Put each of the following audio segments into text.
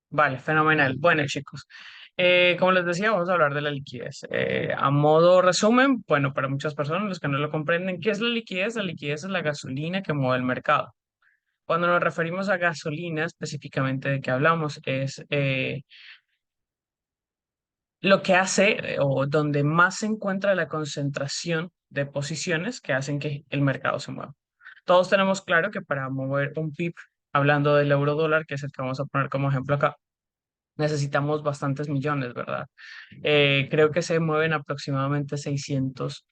Vale, fenomenal. Bueno, chicos, como les decía, vamos a hablar de la liquidez. A modo resumen, bueno, para muchas personas, los que no lo comprenden, ¿qué es la liquidez? La liquidez es la gasolina que mueve el mercado. Cuando nos referimos a gasolina, específicamente de qué hablamos, es lo que hace o donde más se encuentra la concentración de posiciones que hacen que el mercado se mueva. Todos tenemos claro que para mover un PIB, hablando del euro dólar, que es el que vamos a poner como ejemplo acá, necesitamos bastantes millones, ¿verdad? Creo que se mueven aproximadamente 600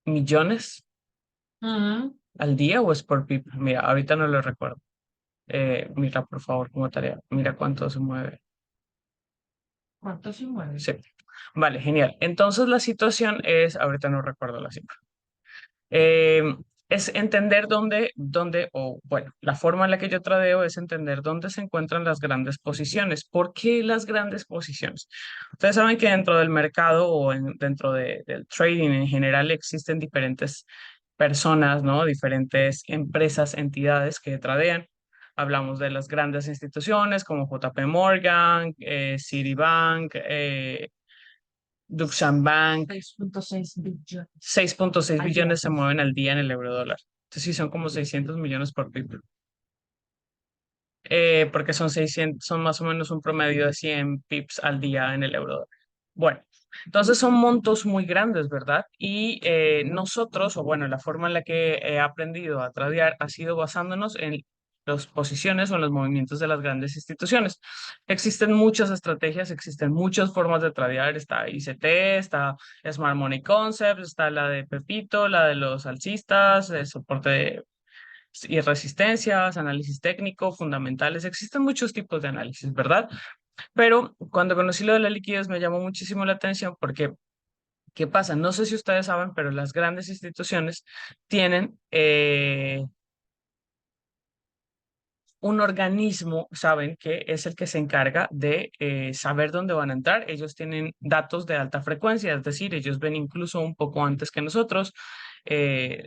millones Ujú. al día o es por PIB. Mira, ahorita no lo recuerdo. Mira, por favor, como tarea. Mira cuánto se mueve. ¿Cuánto se mueve? Sí. Vale, genial. Entonces la situación es, ahorita no recuerdo la cifra. Eh, es entender o bueno, la forma en la que yo tradeo es entender dónde se encuentran las grandes posiciones. ¿Por qué las grandes posiciones? Ustedes saben que dentro del mercado dentro del trading en general existen diferentes personas, ¿no? Diferentes empresas, entidades que tradean. Hablamos de las grandes instituciones como JP Morgan, Citibank, Duksan Bank. 6.6 billones. 6.6 billones Ayer. se mueven al día en el euro dólar. Entonces sí, son como 600 millones por PIB. Porque son 600, son más o menos un promedio de 100 pips al día en el euro dólar. Bueno, entonces son montos muy grandes, ¿verdad? Y nosotros, o bueno, la forma en la que he aprendido a tradear ha sido basándonos en las posiciones o en los movimientos de las grandes instituciones. Existen muchas estrategias, existen muchas formas de tradear. Está ICT, está Smart Money Concepts, está la de Pepito, la de los alcistas, el soporte y resistencias, análisis técnico, fundamentales. Existen muchos tipos de análisis, ¿verdad? Pero cuando conocí lo de la liquidez me llamó muchísimo la atención porque, ¿qué pasa? No sé si ustedes saben, pero las grandes instituciones tienen un organismo, saben, que es el que se encarga de saber dónde van a entrar. Ellos tienen datos de alta frecuencia, es decir, ellos ven incluso un poco antes que nosotros,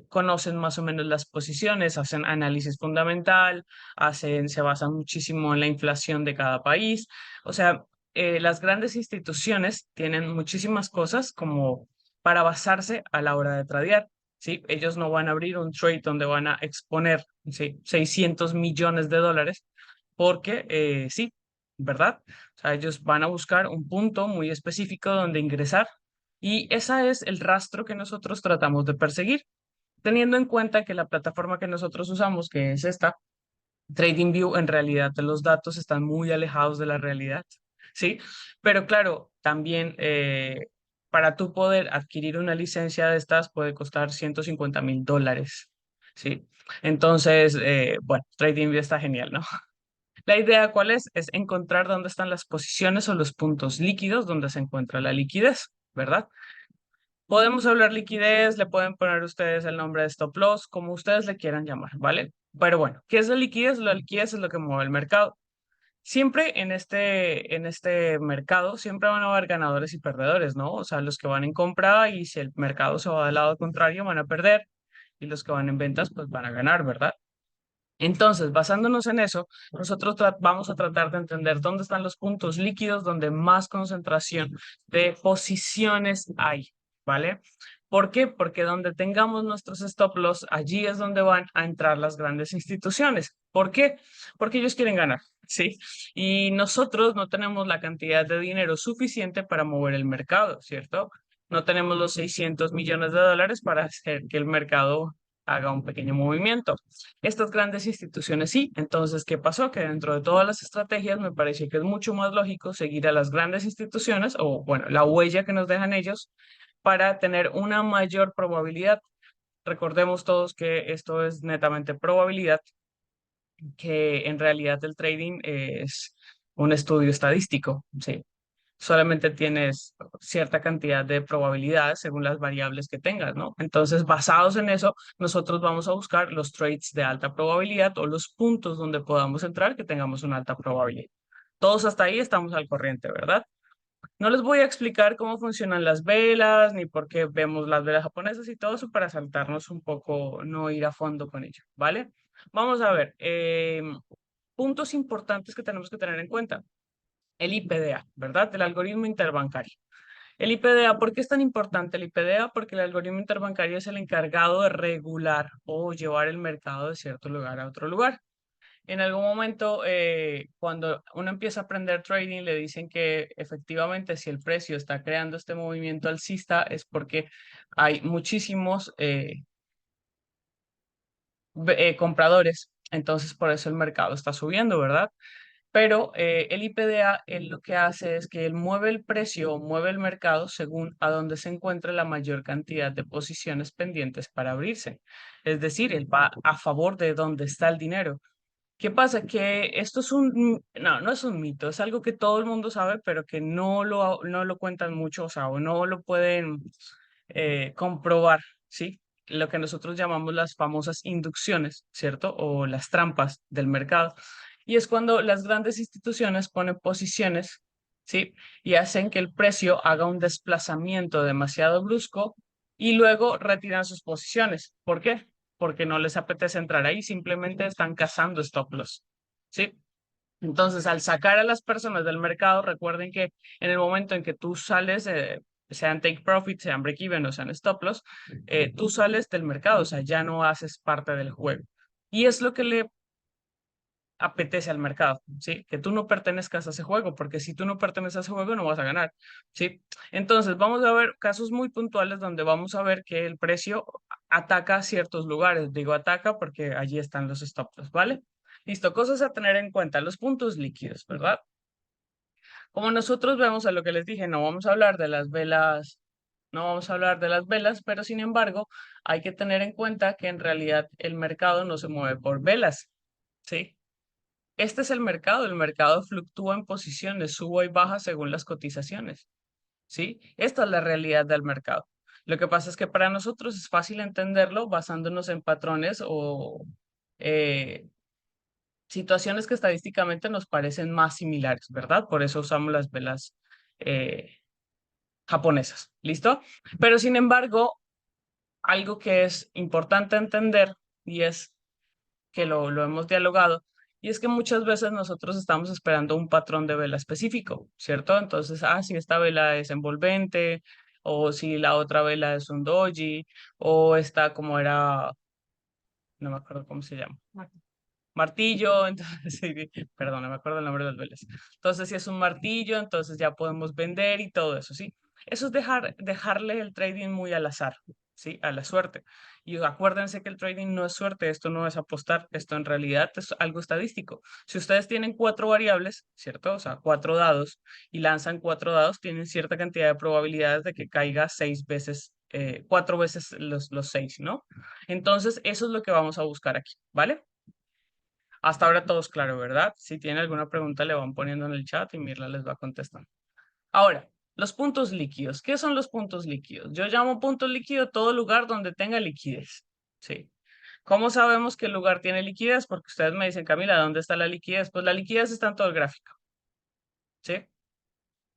conocen más o menos las posiciones, hacen análisis fundamental, se basan muchísimo en la inflación de cada país. O sea, las grandes instituciones tienen muchísimas cosas como para basarse a la hora de tradear. ¿Sí? Ellos no van a abrir un trade donde van a exponer, ¿sí? 600 millones de dólares porque sí, ¿verdad? O sea, ellos van a buscar un punto muy específico donde ingresar y ese es el rastro que nosotros tratamos de perseguir, teniendo en cuenta que la plataforma que nosotros usamos, que es esta, TradingView, en realidad los datos están muy alejados de la realidad, ¿sí? Pero claro, también para tú poder adquirir una licencia de estas puede costar $150.000, ¿sí? Entonces, bueno, TradingView está genial, ¿no? La idea, ¿cuál es? Es encontrar dónde están las posiciones o los puntos líquidos donde se encuentra la liquidez, ¿verdad? Podemos hablar liquidez, le pueden poner ustedes el nombre de stop loss, como ustedes le quieran llamar, ¿vale? Pero bueno, ¿qué es la liquidez? La liquidez es lo que mueve el mercado. Siempre en este mercado, siempre van a haber ganadores y perdedores, ¿no? O sea, los que van en compra y si el mercado se va del lado contrario van a perder y los que van en ventas pues van a ganar, ¿verdad? Entonces, basándonos en eso, nosotros vamos a tratar de entender dónde están los puntos líquidos donde más concentración de posiciones hay, ¿vale? ¿Por qué? Porque donde tengamos nuestros stop loss, allí es donde van a entrar las grandes instituciones. ¿Por qué? Porque ellos quieren ganar, ¿sí? Y nosotros no tenemos la cantidad de dinero suficiente para mover el mercado, ¿cierto? No tenemos los 600 millones de dólares para hacer que el mercado haga un pequeño movimiento. Estas grandes instituciones sí. Entonces, ¿qué pasó? Que dentro de todas las estrategias me parece que es mucho más lógico seguir a las grandes instituciones o, bueno, la huella que nos dejan ellos para tener una mayor probabilidad. Recordemos todos que esto es netamente probabilidad, que en realidad el trading es un estudio estadístico, ¿sí? Solamente tienes cierta cantidad de probabilidades según las variables que tengas, ¿no? Entonces, basados en eso, nosotros vamos a buscar los trades de alta probabilidad o los puntos donde podamos entrar que tengamos una alta probabilidad. Todos hasta ahí estamos al corriente, ¿verdad? No les voy a explicar cómo funcionan las velas, ni por qué vemos las velas japonesas y todo eso para saltarnos un poco, no ir a fondo con ello, ¿vale? Vamos a ver. puntos importantes que tenemos que tener en cuenta. El IPDA, ¿verdad? El algoritmo interbancario. El IPDA, ¿por qué es tan importante el IPDA? Porque el algoritmo interbancario es el encargado de regular o llevar el mercado de cierto lugar a otro lugar. En algún momento, cuando uno empieza a aprender trading, le dicen que efectivamente si el precio está creando este movimiento alcista es porque hay muchísimos compradores, entonces por eso el mercado está subiendo, ¿verdad? Pero el IPDA él lo que hace es que él mueve el precio o mueve el mercado según a donde se encuentre la mayor cantidad de posiciones pendientes para abrirse. Es decir, él va a favor de donde está el dinero. ¿Qué pasa? Que esto es no, no es un mito, es algo que todo el mundo sabe, pero que no lo cuentan mucho, o sea, o no lo pueden comprobar, ¿sí? Lo que nosotros llamamos las famosas inducciones, ¿cierto? O las trampas del mercado. Y es cuando las grandes instituciones ponen posiciones, ¿sí? Y hacen que el precio haga un desplazamiento demasiado brusco y luego retiran sus posiciones. ¿Por qué? Porque no les apetece entrar ahí, simplemente están cazando stop loss, ¿sí? Entonces, al sacar a las personas del mercado, recuerden que en el momento en que tú sales, sean take profit, sean break even o sean stop loss, tú sales del mercado, o sea, ya no haces parte del juego. Y es lo que le apetece al mercado, ¿sí? Que tú no pertenezcas a ese juego, porque si tú no perteneces a ese juego no vas a ganar, ¿sí? Entonces, vamos a ver casos muy puntuales donde vamos a ver que el precio ataca ciertos lugares. Digo ataca porque allí están los stop loss, ¿vale? Listo, cosas a tener en cuenta, los puntos líquidos, ¿verdad? Como nosotros vemos a lo que les dije, no vamos a hablar de las velas, no vamos a hablar de las velas, pero sin embargo, hay que tener en cuenta que en realidad el mercado no se mueve por velas, ¿sí? Este es el mercado fluctúa en posiciones, suba y baja según las cotizaciones, ¿sí? Esta es la realidad del mercado. Lo que pasa es que para nosotros es fácil entenderlo basándonos en patrones o eh, situaciones que estadísticamente nos parecen más similares, ¿verdad? Por eso usamos las velas eh, japonesas, ¿listo? Pero sin embargo, algo que es importante entender y es que lo hemos dialogado, y es que muchas veces nosotros estamos esperando un patrón de vela específico, ¿cierto? Entonces, si esta vela es envolvente, o si la otra vela es un doji, o esta como era, no me acuerdo cómo se llama. Martillo, entonces, sí, perdón, no me acuerdo el nombre de las velas. Entonces, si es un martillo, entonces ya podemos vender y todo eso, ¿sí? Eso es dejarle el trading muy al azar, ¿sí? A la suerte. Y acuérdense que el trading no es suerte, esto no es apostar, esto en realidad es algo estadístico. Si ustedes tienen cuatro variables, ¿cierto? O sea, cuatro dados y lanzan cuatro dados, tienen cierta cantidad de probabilidades de que caiga seis veces, cuatro veces los seis, ¿no? Entonces, eso es lo que vamos a buscar aquí, ¿vale? Hasta ahora todo es claro, ¿verdad? Si tienen alguna pregunta, le van poniendo en el chat y Mirla les va contestando. Ahora, los puntos líquidos. ¿Qué son los puntos líquidos? Yo llamo punto líquido todo lugar donde tenga liquidez. Sí. ¿Cómo sabemos que el lugar tiene liquidez? Porque ustedes me dicen, Camila, ¿dónde está la liquidez? Pues la liquidez está en todo el gráfico. ¿Sí?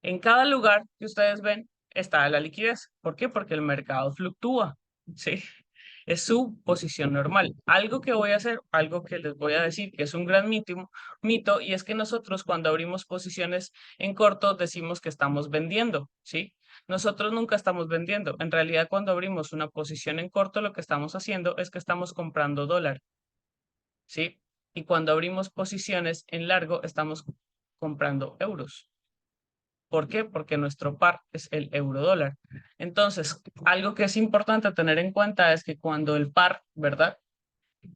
En cada lugar que ustedes ven está la liquidez. ¿Por qué? Porque el mercado fluctúa. ¿Sí? Es su posición normal. Algo que voy a hacer, algo que les voy a decir que es un gran mito, y es que nosotros cuando abrimos posiciones en corto decimos que estamos vendiendo, ¿sí? Nosotros nunca estamos vendiendo. En realidad, cuando abrimos una posición en corto, lo que estamos haciendo es que estamos comprando dólar, ¿sí? Y cuando abrimos posiciones en largo, estamos comprando euros. ¿Por qué? Porque nuestro par es el euro dólar. Entonces, algo que es importante tener en cuenta es que cuando el par, ¿verdad?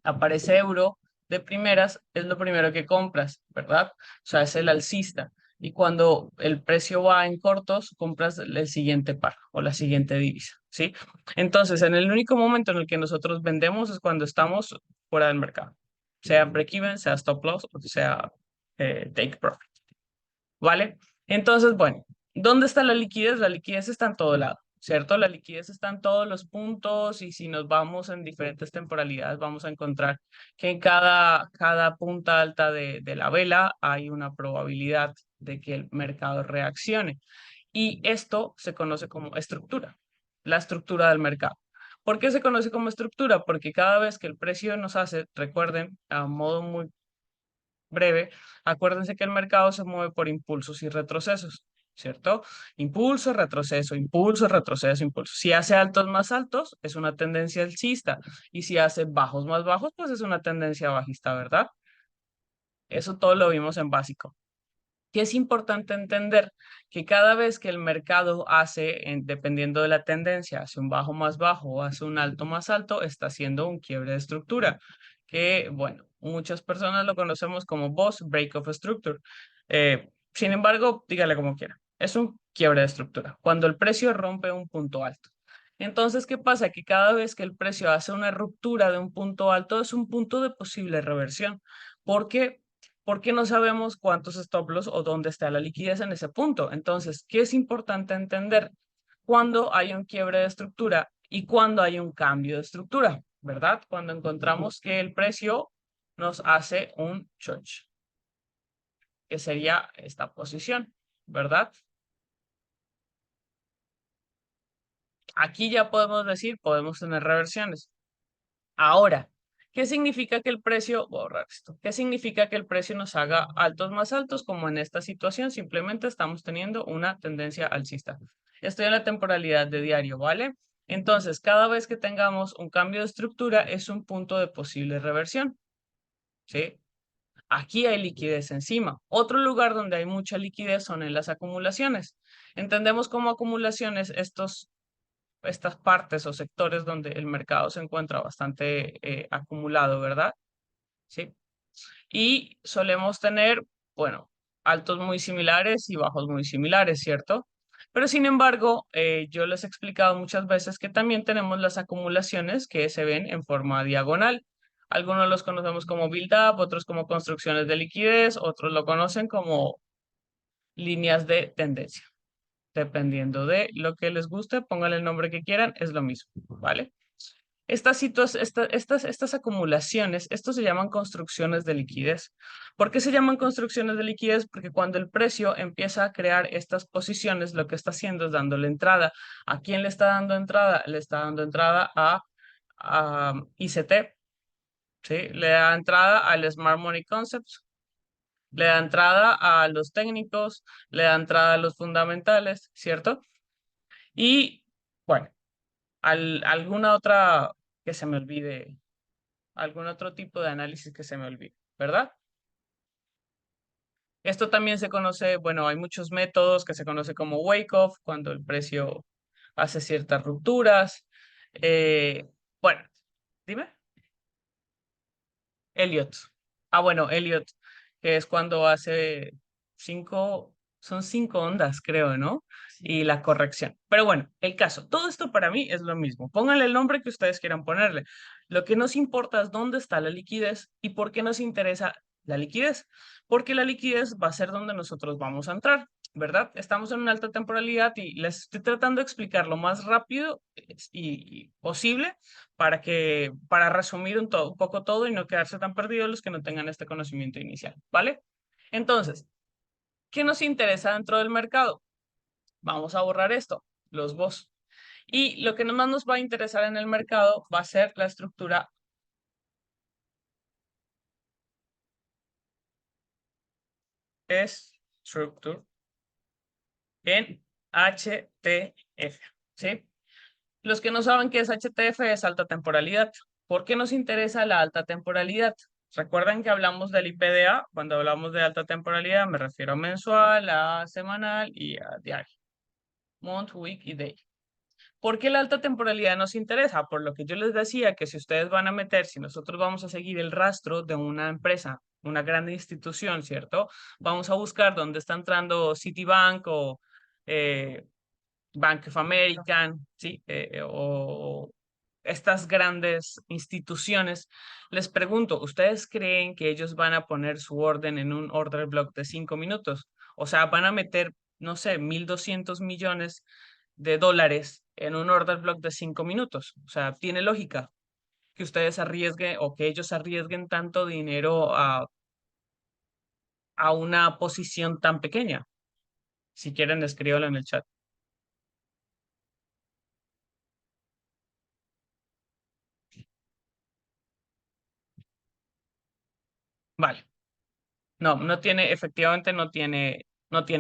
Aparece euro de primeras, es lo primero que compras, ¿verdad? O sea, es el alcista. Y cuando el precio va en cortos, compras el siguiente par o la siguiente divisa, ¿sí? Entonces, en el único momento en el que nosotros vendemos es cuando estamos fuera del mercado, sea break-even, sea stop loss o sea take profit. ¿Vale? Entonces, bueno, ¿dónde está la liquidez? La liquidez está en todo lado, ¿cierto? La liquidez está en todos los puntos y si nos vamos en diferentes temporalidades, vamos a encontrar que en cada punta alta de la vela hay una probabilidad de que el mercado reaccione. Y esto se conoce como estructura, la estructura del mercado. ¿Por qué se conoce como estructura? Porque cada vez que el precio nos hace, recuerden, a modo muy breve, acuérdense que el mercado se mueve por impulsos y retrocesos, ¿cierto? Impulso, retroceso, impulso, retroceso, impulso. Si hace altos más altos, es una tendencia alcista. Y si hace bajos más bajos, pues es una tendencia bajista, ¿verdad? Eso todo lo vimos en básico. Que es importante entender que cada vez que el mercado hace, dependiendo de la tendencia, hace un bajo más bajo o hace un alto más alto, está haciendo un quiebre de estructura, que bueno, muchas personas lo conocemos como Boss Break of Structure. Sin embargo, dígale como quiera, es un quiebre de estructura, cuando el precio rompe un punto alto. Entonces, ¿qué pasa? Que cada vez que el precio hace una ruptura de un punto alto, es un punto de posible reversión. ¿Por qué? Porque no sabemos cuántos stop loss o dónde está la liquidez en ese punto. Entonces, ¿qué es importante entender? Cuando hay un quiebre de estructura y cuando hay un cambio de estructura, ¿verdad? Cuando encontramos que el precio nos hace un choch, que sería esta posición, ¿verdad? Aquí ya podemos decir, podemos tener reversiones. Ahora, ¿qué significa que el precio, voy a borrar esto, qué significa que el precio nos haga altos más altos? Como en esta situación, simplemente estamos teniendo una tendencia alcista. Estoy en la temporalidad de diario, ¿vale? Entonces, cada vez que tengamos un cambio de estructura es un punto de posible reversión, ¿sí? Aquí hay liquidez encima. Otro lugar donde hay mucha liquidez son en las acumulaciones. Entendemos como acumulaciones estas partes o sectores donde el mercado se encuentra bastante acumulado, ¿verdad? Sí. Y solemos tener, bueno, altos muy similares y bajos muy similares, ¿cierto? Pero sin embargo, yo les he explicado muchas veces que también tenemos las acumulaciones que se ven en forma diagonal. Algunos los conocemos como build-up, otros como construcciones de liquidez, otros lo conocen como líneas de tendencia. Dependiendo de lo que les guste, pónganle el nombre que quieran, es lo mismo, ¿vale? Estas acumulaciones, estos se llaman construcciones de liquidez. ¿Por qué se llaman construcciones de liquidez? Porque cuando el precio empieza a crear estas posiciones, lo que está haciendo es dándole entrada. ¿A quién le está dando entrada? Le está dando entrada a ICT, ¿sí? Le da entrada al Smart Money Concepts, le da entrada a los técnicos, le da entrada a los fundamentales, ¿cierto? Y bueno, alguna otra que se me olvide, algún otro tipo de análisis que se me olvide, ¿verdad? Esto también se conoce, bueno, hay muchos métodos que se conoce como wake-off, cuando el precio hace ciertas rupturas. Bueno, dime. Elliot. Ah, bueno, Elliot, que es cuando hace son 5 ondas, creo, ¿no? Y la corrección. Pero bueno, el caso, todo esto para mí es lo mismo. Pónganle el nombre que ustedes quieran ponerle. Lo que nos importa es dónde está la liquidez y por qué nos interesa la liquidez. Porque la liquidez va a ser donde nosotros vamos a entrar, ¿verdad? Estamos en una alta temporalidad y les estoy tratando de explicar lo más rápido y posible para resumir un poco todo y no quedarse tan perdidos los que no tengan este conocimiento inicial, ¿vale? Entonces, ¿qué nos interesa dentro del mercado? Vamos a borrar esto, los BOS. Y lo que más nos va a interesar en el mercado va a ser la estructura structure en HTF, ¿sí? Los que no saben qué es HTF es alta temporalidad. ¿Por qué nos interesa la alta temporalidad? Recuerden que hablamos del IPDA. Cuando hablamos de alta temporalidad me refiero a mensual, a semanal y a diario. Month, week y day. ¿Por qué la alta temporalidad nos interesa? Por lo que yo les decía que si ustedes van a meter, si nosotros vamos a seguir el rastro de una empresa, una gran institución, ¿cierto? Vamos a buscar dónde está entrando Citibank o eh, Bank of American, ¿sí? O estas grandes instituciones, les pregunto, ¿ustedes creen que ellos van a poner su orden en un order block de 5 minutos? O sea, van a meter, no sé, 1.200 millones de dólares en un order block de 5 minutos. O sea, tiene lógica que ustedes arriesguen o que ellos arriesguen tanto dinero a una posición tan pequeña. Si quieren, escríbanlo en el chat. Vale. No, no tiene, efectivamente no tiene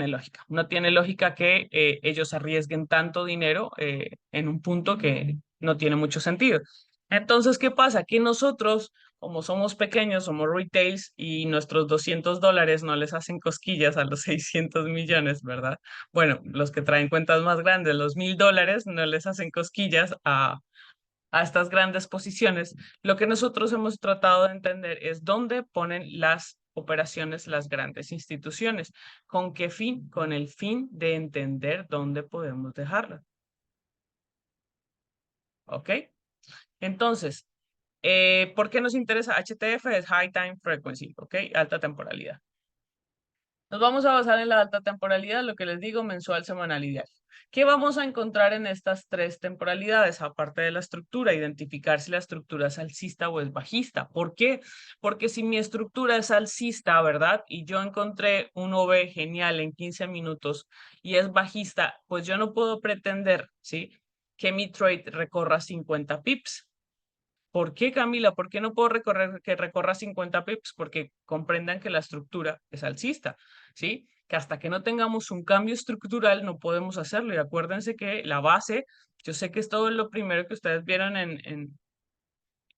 lógica. No tiene lógica que ellos arriesguen tanto dinero en un punto que no tiene mucho sentido. Entonces, ¿qué pasa? Que nosotros, como somos pequeños, somos retails y nuestros $200 no les hacen cosquillas a los 600 millones, ¿verdad? Bueno, los que traen cuentas más grandes, los $1,000 no les hacen cosquillas a estas grandes posiciones. Lo que nosotros hemos tratado de entender es dónde ponen las operaciones las grandes instituciones. ¿Con qué fin? Con el fin de entender dónde podemos dejarla. ¿Ok? Entonces, ¿por qué nos interesa? HTF es High Time Frequency, ¿ok? Alta temporalidad. Nos vamos a basar en la alta temporalidad, lo que les digo, mensual, semanal y diario. ¿Qué vamos a encontrar en estas tres temporalidades? Aparte de la estructura, identificar si la estructura es alcista o es bajista. ¿Por qué? Porque si mi estructura es alcista, ¿verdad? Y yo encontré un OV genial en 15 minutos y es bajista, pues yo no puedo pretender, ¿sí? Que mi trade recorra 50 pips. ¿Por qué, Camila? ¿Por qué no puedo que recorra 50 pips? Porque comprendan que la estructura es alcista, ¿sí? Que hasta que no tengamos un cambio estructural no podemos hacerlo. Y acuérdense que la base, yo sé que es todo lo primero que ustedes vieron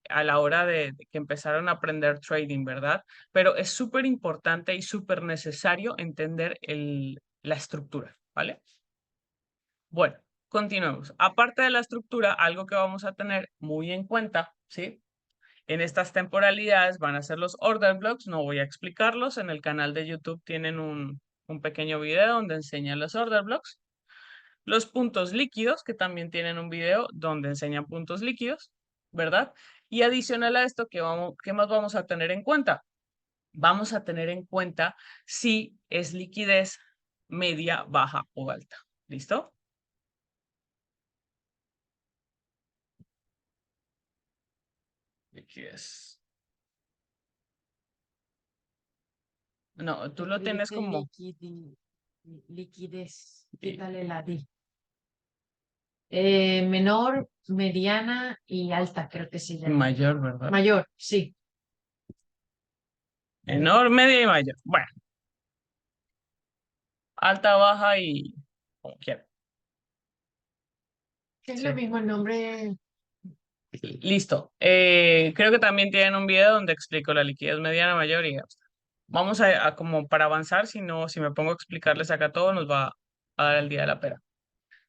a la hora de que empezaron a aprender trading, ¿verdad? Pero es súper importante y súper necesario entender la estructura, ¿vale? Bueno, continuemos. Aparte de la estructura, algo que vamos a tener muy en cuenta, ¿sí? En estas temporalidades van a ser los order blocks, no voy a explicarlos. En el canal de YouTube tienen un pequeño video donde enseñan los order blocks. Los puntos líquidos, que también tienen un video donde enseñan puntos líquidos, ¿verdad? Y adicional a esto, ¿qué más vamos a tener en cuenta? Vamos a tener en cuenta si es liquidez media, baja o alta. ¿Listo? Liquidez. No, tú lo tienes Escribiste como liquidez. sí, Quítale la D. Menor, mediana y alta, creo que se llama. mayor, ¿verdad? Mayor, sí. Menor, media y mayor. Bueno, alta, baja y como quiera. Es lo Sí. mismo el nombre. Listo. Creo que también tienen un video donde explico la liquidez mediana, mayor y alta. Vamos a como para avanzar, si no, si me pongo a explicarles acá todo, nos va a dar el día de la pera.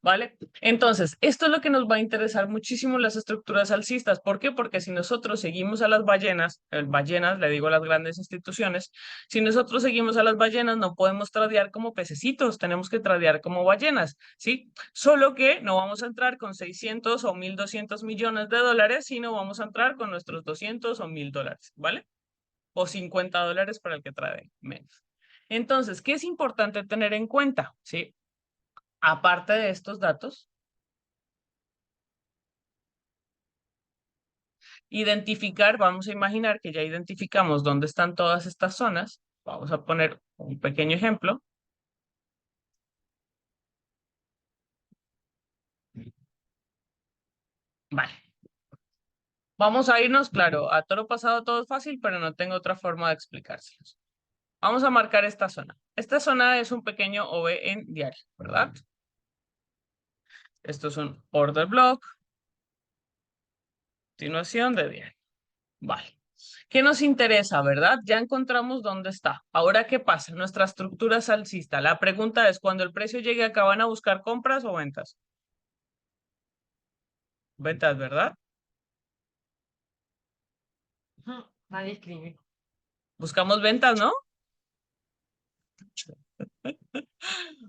¿Vale? Entonces, esto es lo que nos va a interesar muchísimo las estructuras alcistas. ¿Por qué? Porque si nosotros seguimos a las ballenas, le digo a las grandes instituciones, si nosotros seguimos a las ballenas, no podemos tradear como pececitos, tenemos que tradear como ballenas, ¿sí? Solo que no vamos a entrar con 600 o 1,200 millones de dólares, sino vamos a entrar con nuestros 200 o 1,000 dólares, ¿vale? O 50 dólares para el que trade menos. Entonces, ¿qué es importante tener en cuenta? ¿Sí? Aparte de estos datos, identificar, vamos a imaginar que ya identificamos dónde están todas estas zonas. Vamos a poner un pequeño ejemplo. Vale. Vamos a irnos, claro, a toro pasado todo es fácil, pero no tengo otra forma de explicárselos. Vamos a marcar esta zona. Esta zona es un pequeño OV en diario, ¿verdad? Esto es un order block, continuación de diario. Vale. ¿Qué nos interesa, verdad? Ya encontramos dónde está. Ahora, ¿qué pasa? Nuestra estructura es alcista. La pregunta es, cuando el precio llegue acá, ¿van a buscar compras o ventas? Ventas, ¿verdad? Ujú, nadie escribe. Buscamos ventas, ¿no?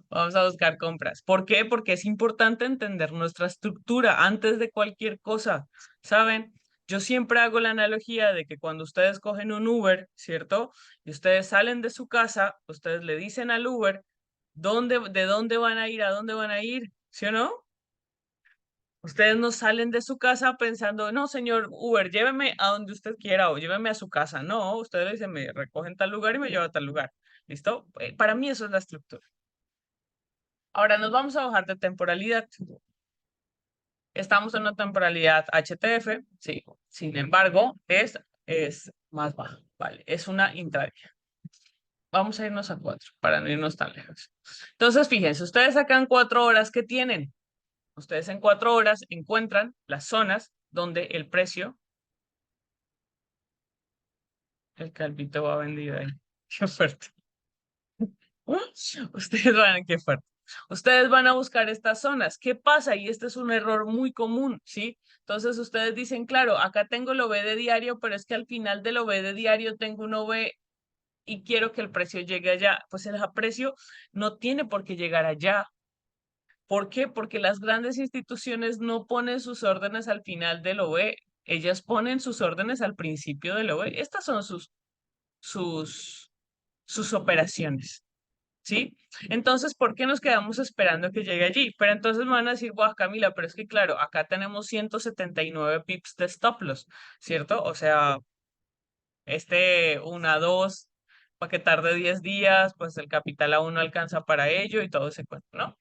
Vamos a buscar compras. ¿Por qué? Porque es importante entender nuestra estructura antes de cualquier cosa. ¿Saben? Yo siempre hago la analogía de que cuando ustedes cogen un Uber, ¿cierto? Y ustedes salen de su casa, ustedes le dicen al Uber, ¿de dónde van a ir? ¿A dónde van a ir? ¿Sí o no? Ustedes no salen de su casa pensando, no, señor Uber, lléveme a donde usted quiera o lléveme a su casa. No, ustedes le dicen, me recogen tal lugar y me lleva a tal lugar. ¿Listo? Para mí eso es la estructura. Ahora nos vamos a bajar de temporalidad. Estamos en una temporalidad HTF, sí. Sin embargo, es más baja, ¿vale? Es una intradía. Vamos a irnos a 4 para no irnos tan lejos. Entonces, fíjense, ustedes sacan 4 horas que tienen. Ustedes en 4 horas encuentran las zonas donde el precio, el calvito va vendido ahí. Qué fuerte. Qué fuerte. Ustedes van a buscar estas zonas. ¿Qué pasa? Y este es un error muy común, ¿sí? Entonces ustedes dicen, claro, acá tengo el OV de diario, pero es que al final del OV de diario tengo un OV y quiero que el precio llegue allá. Pues el precio no tiene por qué llegar allá. ¿Por qué? Porque las grandes instituciones no ponen sus órdenes al final del OV. Ellas ponen sus órdenes al principio del OV. Estas son sus, sus operaciones. ¿Sí? Entonces, ¿por qué nos quedamos esperando que llegue allí? Pero entonces me van a decir, guau, Camila, pero es que claro, acá tenemos 179 pips de stop loss, ¿cierto? O sea, una, dos, para que tarde 10 días, pues el capital aún no alcanza para ello y todo ese cuento, ¿no?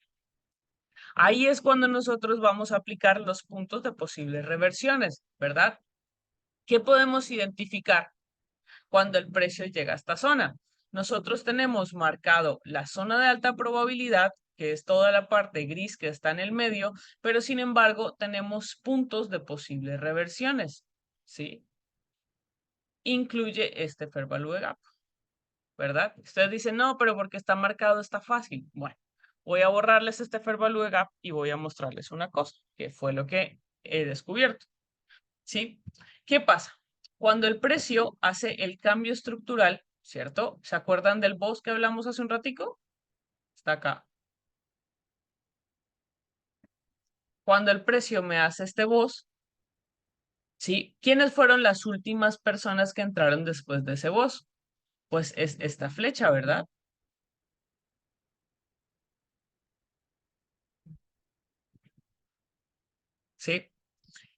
Ahí es cuando nosotros vamos a aplicar los puntos de posibles reversiones, ¿verdad? ¿Qué podemos identificar cuando el precio llega a esta zona? Nosotros tenemos marcado la zona de alta probabilidad, que es toda la parte gris que está en el medio, pero sin embargo tenemos puntos de posibles reversiones, ¿sí? Incluye este Fair Value Gap, ¿verdad? Ustedes dicen, no, pero porque está marcado está fácil. Bueno, voy a borrarles este Fair Value Gap y voy a mostrarles una cosa, que fue lo que he descubierto, ¿sí? ¿Qué pasa? Cuando el precio hace el cambio estructural, ¿cierto? ¿Se acuerdan del boss que hablamos hace un ratico? Está acá. Cuando el precio me hace este boss, ¿sí? ¿Quiénes fueron las últimas personas que entraron después de ese boss? Pues es esta flecha, ¿verdad? ¿Sí?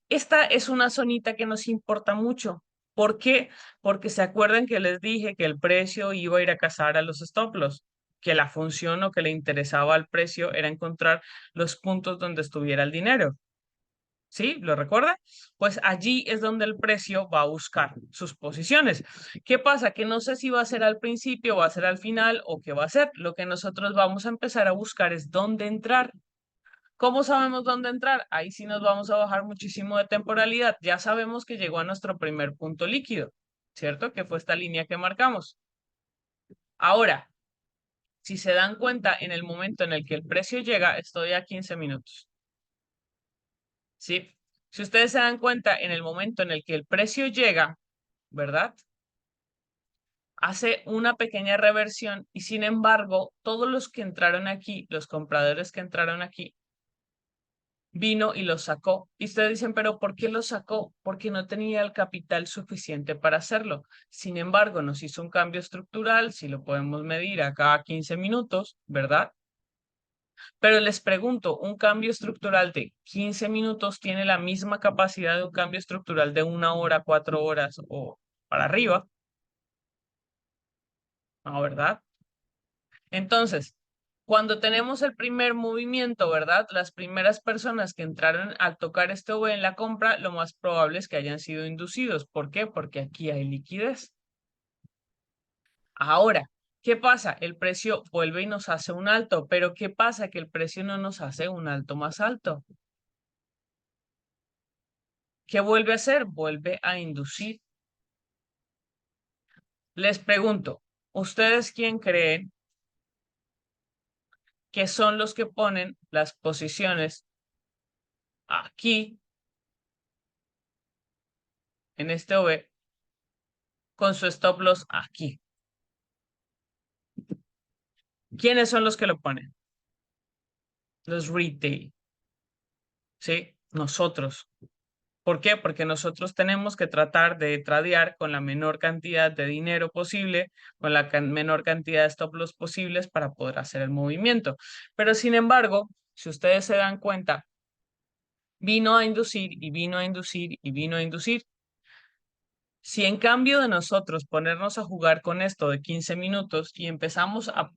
Esta es una zonita que nos importa mucho. ¿Por qué? Porque se acuerdan que les dije que el precio iba a ir a cazar a los stop loss, que la función o que le interesaba al precio era encontrar los puntos donde estuviera el dinero. ¿Sí? ¿Lo recuerda? Pues allí es donde el precio va a buscar sus posiciones. ¿Qué pasa? Que no sé si va a ser al principio, va a ser al final o qué va a ser. Lo que nosotros vamos a empezar a buscar es dónde entrar. ¿Cómo sabemos dónde entrar? Ahí sí nos vamos a bajar muchísimo de temporalidad. Ya sabemos que llegó a nuestro primer punto líquido, ¿cierto? Que fue esta línea que marcamos. Ahora, si se dan cuenta, en el momento en el que el precio llega, estoy a 15 minutos, ¿sí? Si ustedes se dan cuenta, en el momento en el que el precio llega, ¿verdad? Hace una pequeña reversión y sin embargo, todos los que entraron aquí, los compradores que entraron aquí, vino y lo sacó. Y ustedes dicen, pero ¿por qué lo sacó? Porque no tenía el capital suficiente para hacerlo. Sin embargo, nos hizo un cambio estructural, si lo podemos medir a cada 15 minutos, ¿verdad? Pero les pregunto, ¿un cambio estructural de 15 minutos tiene la misma capacidad de un cambio estructural de 1 hora, 4 horas o para arriba? ¿No, verdad? Entonces, cuando tenemos el primer movimiento, ¿verdad? Las primeras personas que entraron al tocar este OV en la compra, lo más probable es que hayan sido inducidos. ¿Por qué? Porque aquí hay liquidez. Ahora, ¿qué pasa? El precio vuelve y nos hace un alto, pero ¿qué pasa? Que el precio no nos hace un alto más alto. ¿Qué vuelve a hacer? Vuelve a inducir. Les pregunto, ¿ustedes quién creen que son los que ponen las posiciones aquí en este OV con su stop loss aquí? ¿Quiénes son los que lo ponen? Los retail, ¿sí? Nosotros. ¿Por qué? Porque nosotros tenemos que tratar de tradear con la menor cantidad de dinero posible, con la menor cantidad de stop loss posibles para poder hacer el movimiento. Pero sin embargo, si ustedes se dan cuenta, vino a inducir y vino a inducir y vino a inducir. Si en cambio de nosotros ponernos a jugar con esto de 15 minutos y empezamos a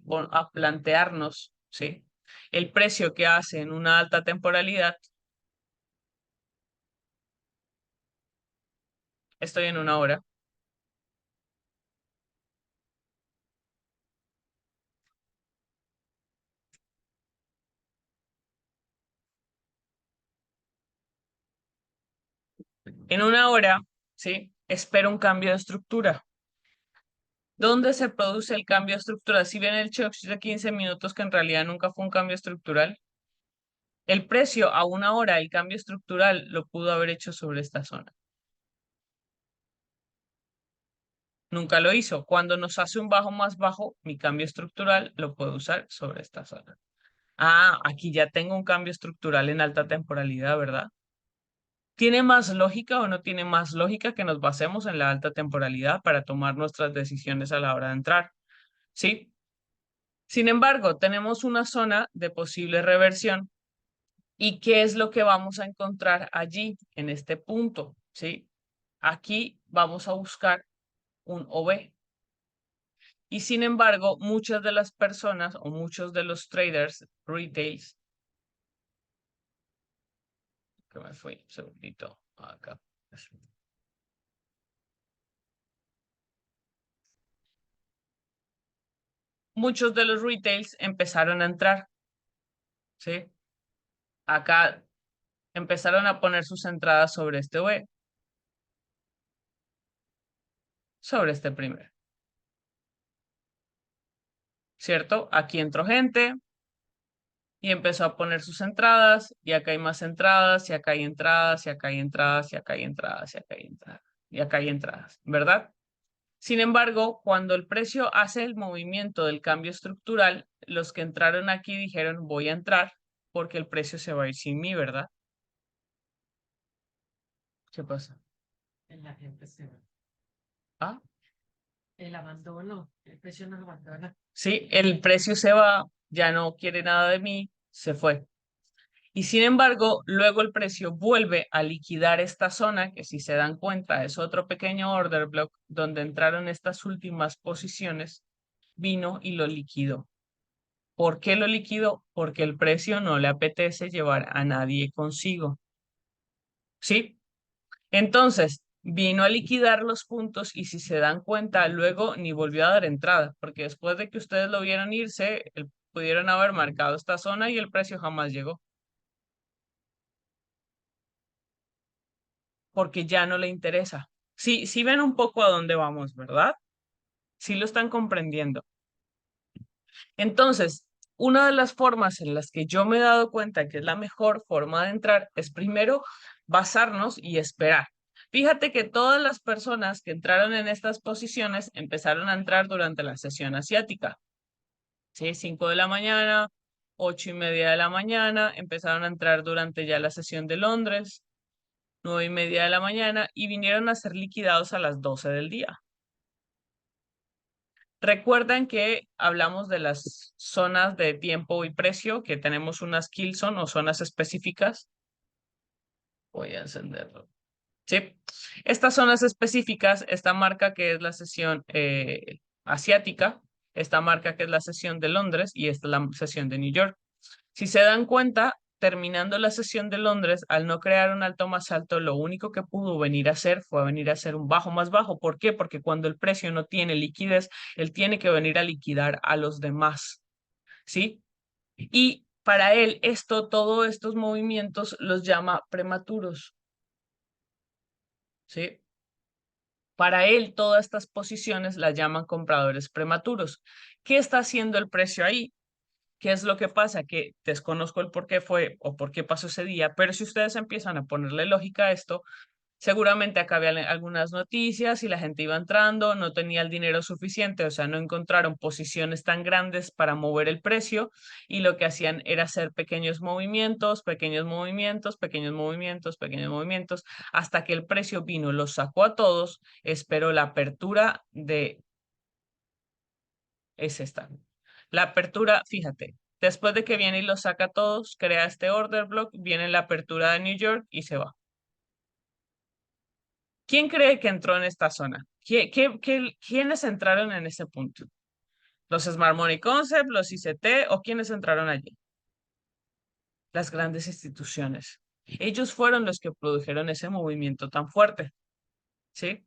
plantearnos, ¿sí? El precio que hace en una alta temporalidad, estoy en 1 hora, En una hora, ¿sí? Espero un cambio de estructura. ¿Dónde se produce el cambio estructural? Si ven el shock de 15 minutos que en realidad nunca fue un cambio estructural, el precio a una hora, el cambio estructural lo pudo haber hecho sobre esta zona. Nunca lo hizo. Cuando nos hace un bajo más bajo, mi cambio estructural lo puedo usar sobre esta zona. Ah, aquí ya tengo un cambio estructural en alta temporalidad, ¿verdad? ¿Tiene más lógica o no tiene más lógica que nos basemos en la alta temporalidad para tomar nuestras decisiones a la hora de entrar? ¿Sí? Sin embargo, tenemos una zona de posible reversión. ¿Y qué es lo que vamos a encontrar allí, en este punto? ¿Sí? Aquí vamos a buscar un OB. Y sin embargo, muchas de las personas o muchos de los traders retails, que me fui un segundito acá. Muchos de los retails empezaron a entrar, ¿sí? Acá empezaron a poner sus entradas sobre este OB, sobre este primero, ¿cierto? Aquí entró gente, y empezó a poner sus entradas, y acá hay más entradas, y acá hay entradas, y acá hay entradas, y acá hay entradas, y acá hay entradas, y acá hay entradas, ¿verdad? Sin embargo, cuando el precio hace el movimiento del cambio estructural, los que entraron aquí dijeron, voy a entrar porque el precio se va a ir sin mí, ¿verdad? ¿Qué pasa? La gente se va. Ah, El abandono, el precio nos abandona. sí, el precio se va, ya no quiere nada de mí, se fue. Y sin embargo, luego el precio vuelve a liquidar esta zona, que si se dan cuenta es otro pequeño order block donde entraron estas últimas posiciones, vino y lo liquidó. ¿Por qué lo liquidó? Porque el precio no le apetece llevar a nadie consigo. ¿Sí? Entonces, vino a liquidar los puntos y si se dan cuenta, luego ni volvió a dar entrada, porque después de que ustedes lo vieron irse, pudieron haber marcado esta zona y el precio jamás llegó, porque ya no le interesa. Sí, sí ven un poco a dónde vamos, ¿verdad? Sí lo están comprendiendo. Entonces, una de las formas en las que yo me he dado cuenta que es la mejor forma de entrar es primero basarnos y esperar. Fíjate que todas las personas que entraron en estas posiciones empezaron a entrar durante la sesión asiática. ¿Sí? 5 de la mañana, 8:30 de la mañana, empezaron a entrar durante ya la sesión de Londres, 9:30 de la mañana y vinieron a ser liquidados a las 12 del día. Recuerden que hablamos de las zonas de tiempo y precio, que tenemos unas kill zone o zonas específicas. Voy a encenderlo. Sí. Estas zonas específicas, esta marca que es la sesión asiática, esta marca que es la sesión de Londres y esta es la sesión de New York. Si se dan cuenta, terminando la sesión de Londres, al no crear un alto más alto, lo único que pudo venir a hacer fue venir a hacer un bajo más bajo. ¿Por qué? Porque cuando el precio no tiene liquidez, él tiene que venir a liquidar a los demás, ¿sí? Y para él, todos estos movimientos los llama prematuros, ¿sí? Para él, todas estas posiciones las llaman compradores prematuros. ¿Qué está haciendo el precio ahí? ¿Qué es lo que pasa? Que desconozco el por qué fue o por qué pasó ese día, pero si ustedes empiezan a ponerle lógica a esto, seguramente acá había algunas noticias y la gente iba entrando, no tenía el dinero suficiente, o sea, no encontraron posiciones tan grandes para mover el precio y lo que hacían era hacer pequeños movimientos, pequeños movimientos, pequeños movimientos, pequeños movimientos, hasta que el precio vino, los sacó a todos, esperó la apertura de es esta. La apertura, fíjate, después de que viene y los saca a todos, crea este order block, viene la apertura de New York y se va. ¿Quién cree que entró en esta zona? ¿Quiénes entraron en ese punto? ¿Los Smart Money Concept, los ICT o quiénes entraron allí? Las grandes instituciones. Ellos fueron los que produjeron ese movimiento tan fuerte, ¿sí?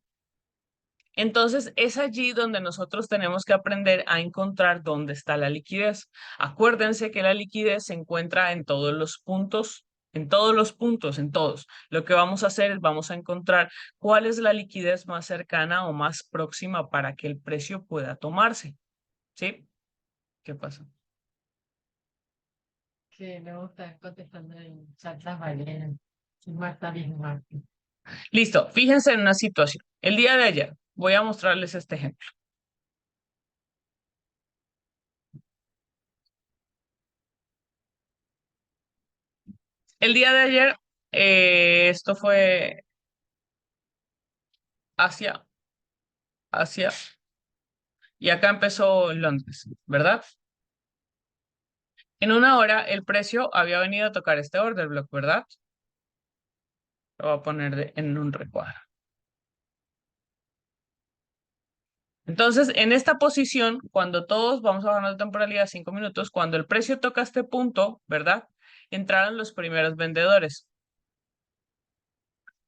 Entonces es allí donde nosotros tenemos que aprender a encontrar dónde está la liquidez. Acuérdense que la liquidez se encuentra en todos los puntos en todos los puntos, en todos. Lo que vamos a hacer es vamos a encontrar cuál es la liquidez más cercana o más próxima para que el precio pueda tomarse. ¿Sí? ¿Qué pasa? Que luego estás contestando en chat las ballenas. Sí, Marta bien, Marta. Listo, fíjense en una situación. El día de ayer, voy a mostrarles este ejemplo. El día de ayer, esto fue Asia, Asia, y acá empezó Londres, ¿verdad? En una hora el precio había venido a tocar este order block, ¿verdad? Lo voy a poner en un recuadro. Entonces, en esta posición, cuando todos vamos a bajar la temporalidad 5 minutos, cuando el precio toca este punto, ¿verdad? Entraron los primeros vendedores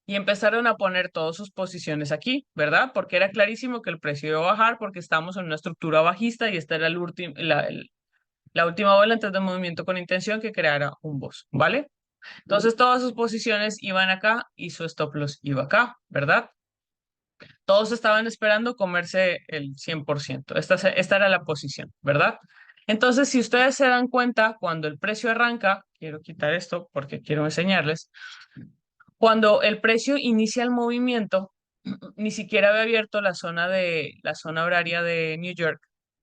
y empezaron a poner todas sus posiciones aquí, ¿verdad? Porque era clarísimo que el precio iba a bajar porque estamos en una estructura bajista y esta era la última bola antes del movimiento con intención que creara un boss, ¿vale? Entonces todas sus posiciones iban acá y su stop loss iba acá, ¿verdad? Todos estaban esperando comerse el 100%. Esta era la posición, ¿verdad? Entonces, si ustedes se dan cuenta, cuando el precio arranca, quiero quitar esto porque quiero enseñarles, cuando el precio inicia el movimiento, ni siquiera había abierto la zona horaria de New York.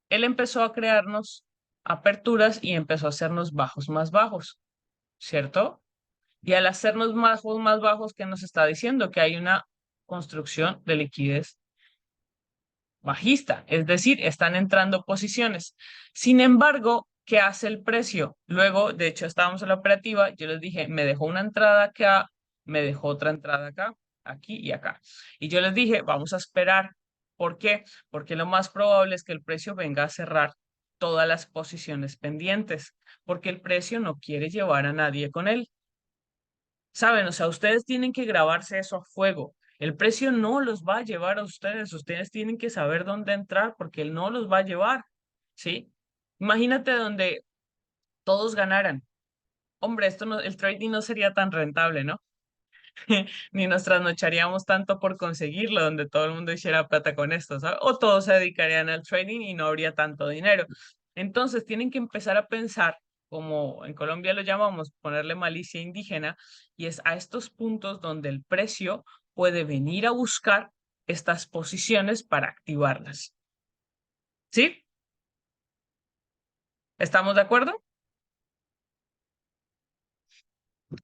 Él empezó a crearnos aperturas y empezó a hacernos bajos más bajos, ¿cierto? Y al hacernos bajos más bajos, ¿qué nos está diciendo? Que hay una construcción de liquidez bajista, es decir, están entrando posiciones. Sin embargo, ¿qué hace el precio? Luego, de hecho, estábamos en la operativa, yo les dije, me dejó una entrada acá, me dejó otra entrada acá, aquí y acá. Y yo les dije, vamos a esperar. ¿Por qué? Porque lo más probable es que el precio venga a cerrar todas las posiciones pendientes, porque el precio no quiere llevar a nadie con él. ¿Saben? O sea, ustedes tienen que grabarse eso a fuego. El precio no los va a llevar a ustedes. Ustedes tienen que saber dónde entrar porque él no los va a llevar. ¿Sí? Imagínate donde todos ganaran. Hombre, esto no, el trading no sería tan rentable, ¿no? Ni nos trasnocharíamos tanto por conseguirlo, donde todo el mundo hiciera plata con esto, ¿sabes? O todos se dedicarían al trading y no habría tanto dinero. Entonces tienen que empezar a pensar, como en Colombia lo llamamos, ponerle malicia indígena, y es a estos puntos donde el precio puede venir a buscar estas posiciones para activarlas. ¿Sí? ¿Estamos de acuerdo?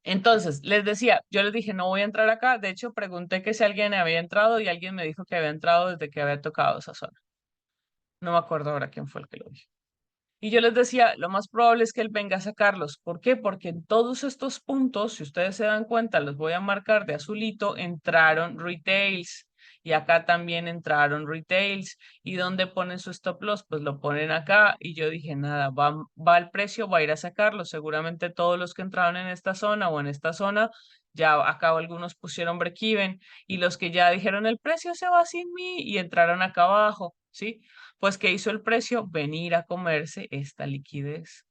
Entonces, les decía, yo les dije, no voy a entrar acá. De hecho, pregunté que si alguien había entrado y alguien me dijo que había entrado desde que había tocado esa zona. No me acuerdo ahora quién fue el que lo dijo. Y yo les decía, lo más probable es que él venga a sacarlos. ¿Por qué? Porque en todos estos puntos, si ustedes se dan cuenta, los voy a marcar de azulito, entraron retails. Y acá también entraron retails. ¿Y dónde ponen su stop loss? Pues lo ponen acá. Y yo dije, nada, va el precio, va a ir a sacarlos. Seguramente todos los que entraron en esta zona o en esta zona, ya acá algunos pusieron break-even. Y los que ya dijeron, el precio se va sin mí y entraron acá abajo, ¿sí? Pues, ¿qué hizo el precio? Venir a comerse esta liquidez.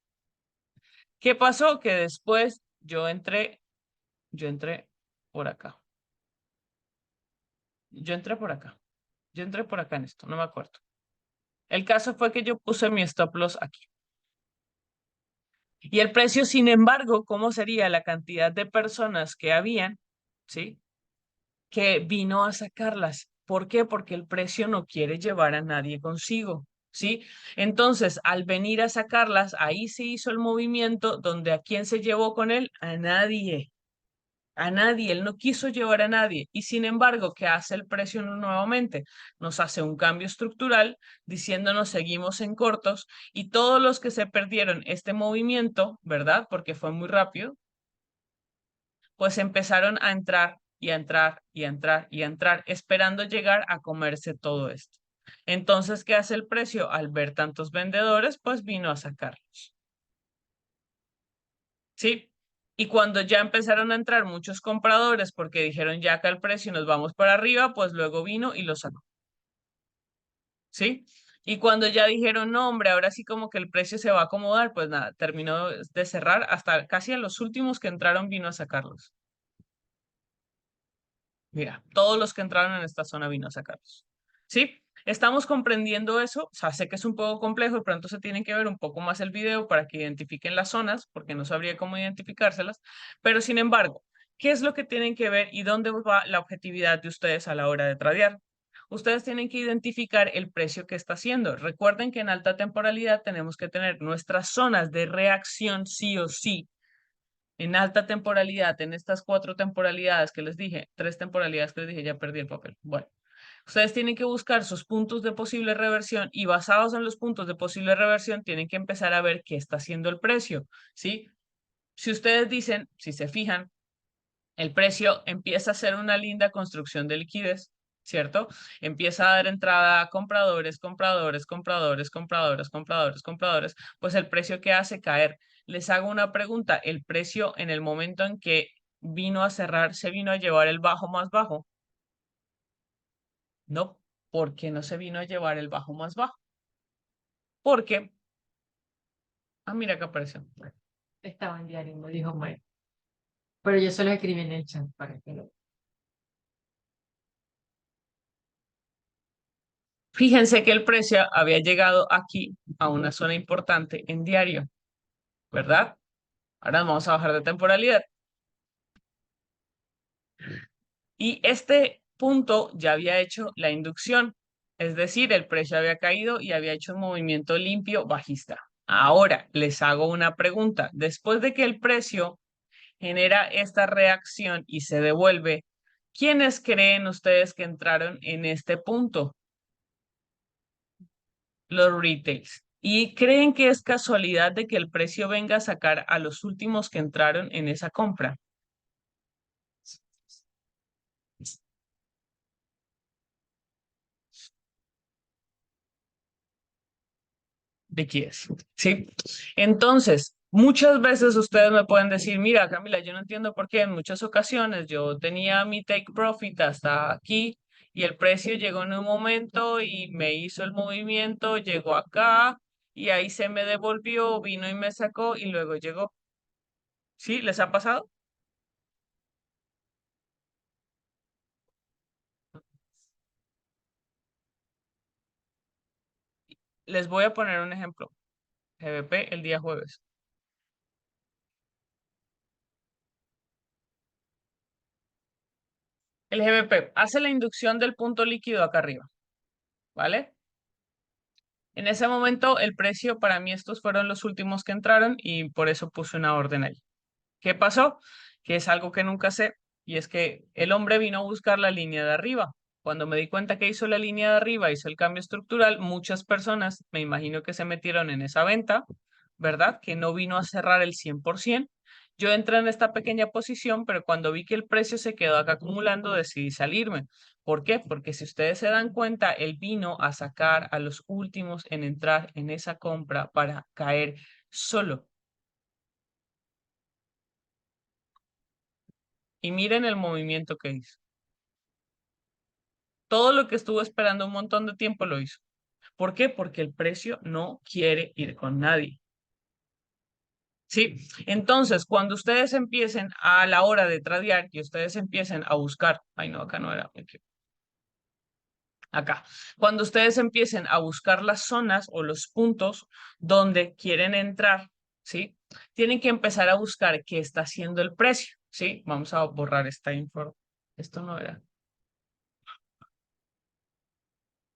¿Qué pasó? Que después yo entré por acá. Yo entré por acá. Yo entré por acá en esto, no me acuerdo. El caso fue que yo puse mi stop loss aquí. Y el precio, sin embargo, ¿cómo sería la cantidad de personas que habían, ¿sí? Que vino a sacarlas. ¿Por qué? Porque el precio no quiere llevar a nadie consigo, ¿sí? Entonces, al venir a sacarlas, ahí se hizo el movimiento donde a quién se llevó con él, a nadie, a nadie, él no quiso llevar a nadie. Y sin embargo, ¿qué hace el precio nuevamente? Nos hace un cambio estructural diciéndonos seguimos en cortos y todos los que se perdieron este movimiento, ¿verdad? Porque fue muy rápido, pues empezaron a entrar y a entrar y a entrar y a entrar, esperando llegar a comerse todo esto. Entonces, ¿qué hace el precio? Al ver tantos vendedores, pues vino a sacarlos. ¿Sí? Y cuando ya empezaron a entrar muchos compradores porque dijeron ya acá el precio nos vamos para arriba, pues luego vino y lo sacó. ¿Sí? Y cuando ya dijeron, no, hombre, ahora sí como que el precio se va a acomodar, pues nada, terminó de cerrar hasta casi a los últimos que entraron vino a sacarlos. Mira, todos los que entraron en esta zona vino a sacarlos. ¿Sí? Estamos comprendiendo eso. O sea, sé que es un poco complejo, de pronto se tienen que ver un poco más el video para que identifiquen las zonas, porque no sabría cómo identificárselas. Pero sin embargo, ¿qué es lo que tienen que ver y dónde va la objetividad de ustedes a la hora de tradear? Ustedes tienen que identificar el precio que está haciendo. Recuerden que en alta temporalidad tenemos que tener nuestras zonas de reacción sí o sí en alta temporalidad, en estas cuatro temporalidades que les dije, tres temporalidades que les dije, ya perdí el papel. Bueno, ustedes tienen que buscar sus puntos de posible reversión y basados en los puntos de posible reversión tienen que empezar a ver qué está haciendo el precio, ¿sí? Si ustedes dicen, si se fijan, el precio empieza a ser una linda construcción de liquidez, ¿cierto? Empieza a dar entrada a compradores, compradores, compradores, compradores, compradores, compradores, pues el precio que hace caer. Les hago una pregunta, ¿el precio en el momento en que vino a cerrar se vino a llevar el bajo más bajo? No, ¿por qué no se vino a llevar el bajo más bajo? Porque, mira que apareció. Estaba en diario, me dijo Mike. Pero yo solo escribí en el chat para que lo... Fíjense que el precio había llegado aquí a una zona importante en diario, ¿verdad? Ahora vamos a bajar de temporalidad. Y este punto ya había hecho la inducción, es decir, el precio había caído y había hecho un movimiento limpio bajista. Ahora les hago una pregunta. Después de que el precio genera esta reacción y se devuelve, ¿quiénes creen ustedes que entraron en este punto? Los retails. ¿Y creen que es casualidad de que el precio venga a sacar a los últimos que entraron en esa compra? De Kies. ¿Sí? Entonces, muchas veces ustedes me pueden decir, mira, Camila, yo no entiendo por qué en muchas ocasiones yo tenía mi take profit hasta aquí y el precio llegó en un momento y me hizo el movimiento, llegó acá y ahí se me devolvió, vino y me sacó y luego llegó. ¿Sí? ¿Les ha pasado? Les voy a poner un ejemplo. GBP el día jueves. El GBP hace la inducción del punto líquido acá arriba, ¿vale? En ese momento, el precio, para mí, estos fueron los últimos que entraron y por eso puse una orden ahí. ¿Qué pasó? Que es algo que nunca sé, y es que el hombre vino a buscar la línea de arriba. Cuando me di cuenta que hizo la línea de arriba, hizo el cambio estructural, muchas personas, me imagino que se metieron en esa venta, ¿verdad? Que no vino a cerrar el 100%. Yo entré en esta pequeña posición, pero cuando vi que el precio se quedó acá acumulando, decidí salirme. ¿Por qué? Porque si ustedes se dan cuenta, él vino a sacar a los últimos en entrar en esa compra para caer solo. Y miren el movimiento que hizo. Todo lo que estuvo esperando un montón de tiempo lo hizo. ¿Por qué? Porque el precio no quiere ir con nadie. Sí, entonces cuando ustedes empiecen a la hora de tradear y ustedes empiecen a buscar, ay no, acá no era, acá, cuando ustedes empiecen a buscar las zonas o los puntos donde quieren entrar, ¿sí? Tienen que empezar a buscar qué está haciendo el precio, ¿sí? Vamos a borrar esta info. Esto no era,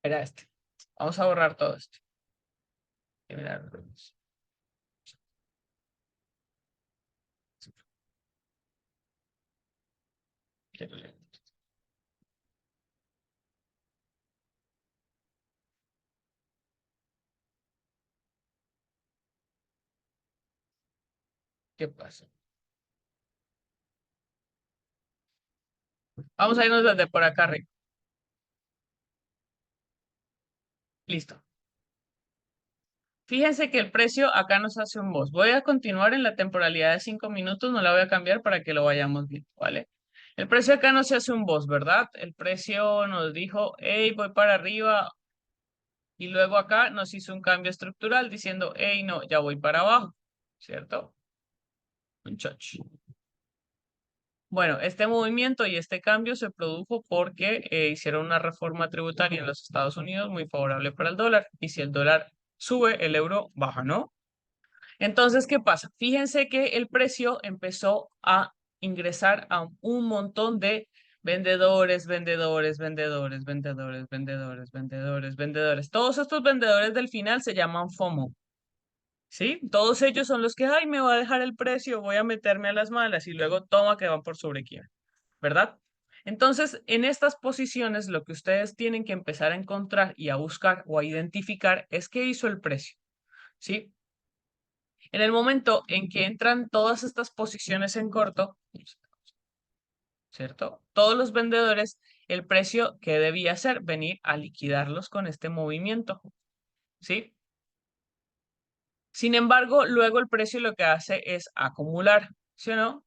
era este. Vamos a borrar todo esto. Y mirar, ¿qué pasa? Vamos a irnos desde por acá arriba. Listo. Fíjense que el precio acá nos hace un boss. Voy a continuar en la temporalidad de 5 minutos, no la voy a cambiar para que lo vayamos viendo, ¿vale? El precio acá no se hace un boss, ¿verdad? El precio nos dijo, hey, voy para arriba. Y luego acá nos hizo un cambio estructural diciendo, hey, no, ya voy para abajo, ¿cierto? Un chocho. Bueno, este movimiento y este cambio se produjo porque hicieron una reforma tributaria en los Estados Unidos muy favorable para el dólar. Y si el dólar sube, el euro baja, ¿no? Entonces, ¿qué pasa? Fíjense que el precio empezó a ingresar a un montón de vendedores, vendedores, vendedores, vendedores, vendedores, vendedores, vendedores. Todos estos vendedores del final se llaman FOMO, ¿sí? Todos ellos son los que, ay, me va a dejar el precio, voy a meterme a las malas y luego toma que van por sobrequiebra, ¿verdad? Entonces, en estas posiciones, lo que ustedes tienen que empezar a encontrar y a buscar o a identificar es qué hizo el precio, ¿sí? En el momento en que entran todas estas posiciones en corto, ¿cierto? Todos los vendedores, el precio que debía hacer, venir a liquidarlos con este movimiento, ¿sí? Sin embargo, luego el precio lo que hace es acumular, ¿sí o no?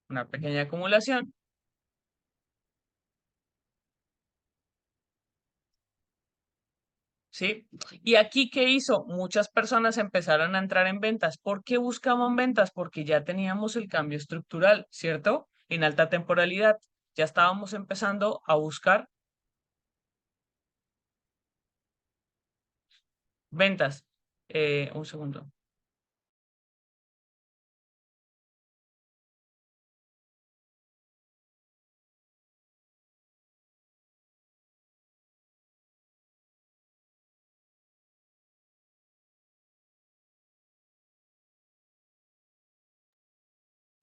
Una pequeña acumulación, ¿sí? Y aquí, ¿qué hizo? Muchas personas empezaron a entrar en ventas. ¿Por qué buscaban ventas? Porque ya teníamos el cambio estructural, ¿cierto? En alta temporalidad. Ya estábamos empezando a buscar ventas. Un segundo.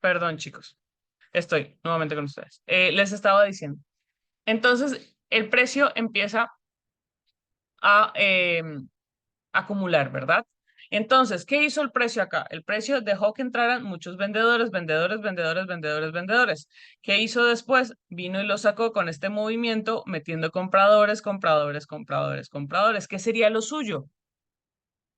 Perdón, chicos. Estoy nuevamente con ustedes. Les estaba diciendo. Entonces, el precio empieza a acumular, ¿verdad? Entonces, ¿qué hizo el precio acá? El precio dejó que entraran muchos vendedores, vendedores, vendedores, vendedores, vendedores. ¿Qué hizo después? Vino y lo sacó con este movimiento, metiendo compradores, compradores, compradores, compradores. ¿Qué sería lo suyo?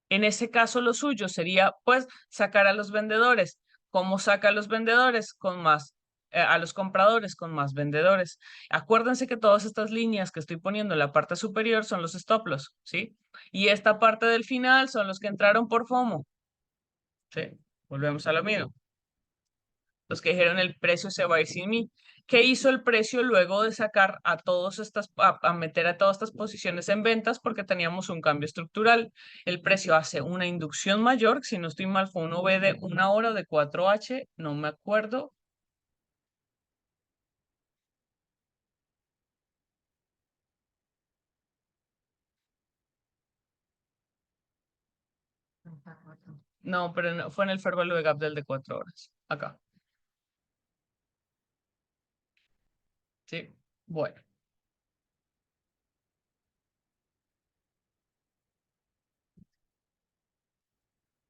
En ese caso, lo suyo sería, pues, sacar a los vendedores. ¿Cómo saca a los vendedores? Con más, a los compradores con más vendedores. Acuérdense que todas estas líneas que estoy poniendo en la parte superior son los stop loss, ¿sí? Y esta parte del final son los que entraron por FOMO, ¿sí? Volvemos a lo mismo. Los que dijeron el precio se va a ir sin mí. ¿Qué hizo el precio luego de sacar a todas estas, a meter a todas estas posiciones en ventas? Porque teníamos un cambio estructural. El precio hace una inducción mayor, si no estoy mal, fue un V de 1 hora de 4H, no me acuerdo. No, pero fue en el Fair Value Gap del de 4 horas. Acá, ¿sí? Bueno.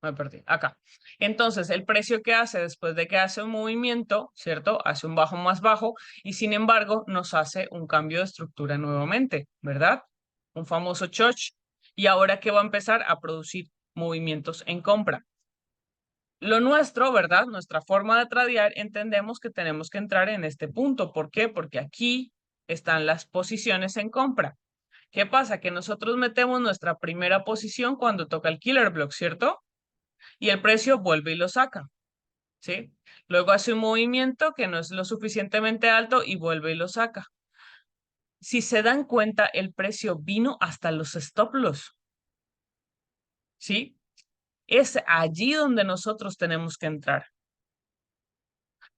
Me perdí. Acá. Entonces, el precio que hace después de que hace un movimiento, ¿cierto? Hace un bajo más bajo y sin embargo nos hace un cambio de estructura nuevamente, ¿verdad? Un famoso choch. Y ahora que va a empezar a producir movimientos en compra. Lo nuestro, ¿verdad? Nuestra forma de tradear, entendemos que tenemos que entrar en este punto. ¿Por qué? Porque aquí están las posiciones en compra. ¿Qué pasa? Que nosotros metemos nuestra primera posición cuando toca el killer block, ¿cierto? Y el precio vuelve y lo saca, ¿sí? Luego hace un movimiento que no es lo suficientemente alto y vuelve y lo saca. Si se dan cuenta, el precio vino hasta los stop loss, ¿sí? Es allí donde nosotros tenemos que entrar.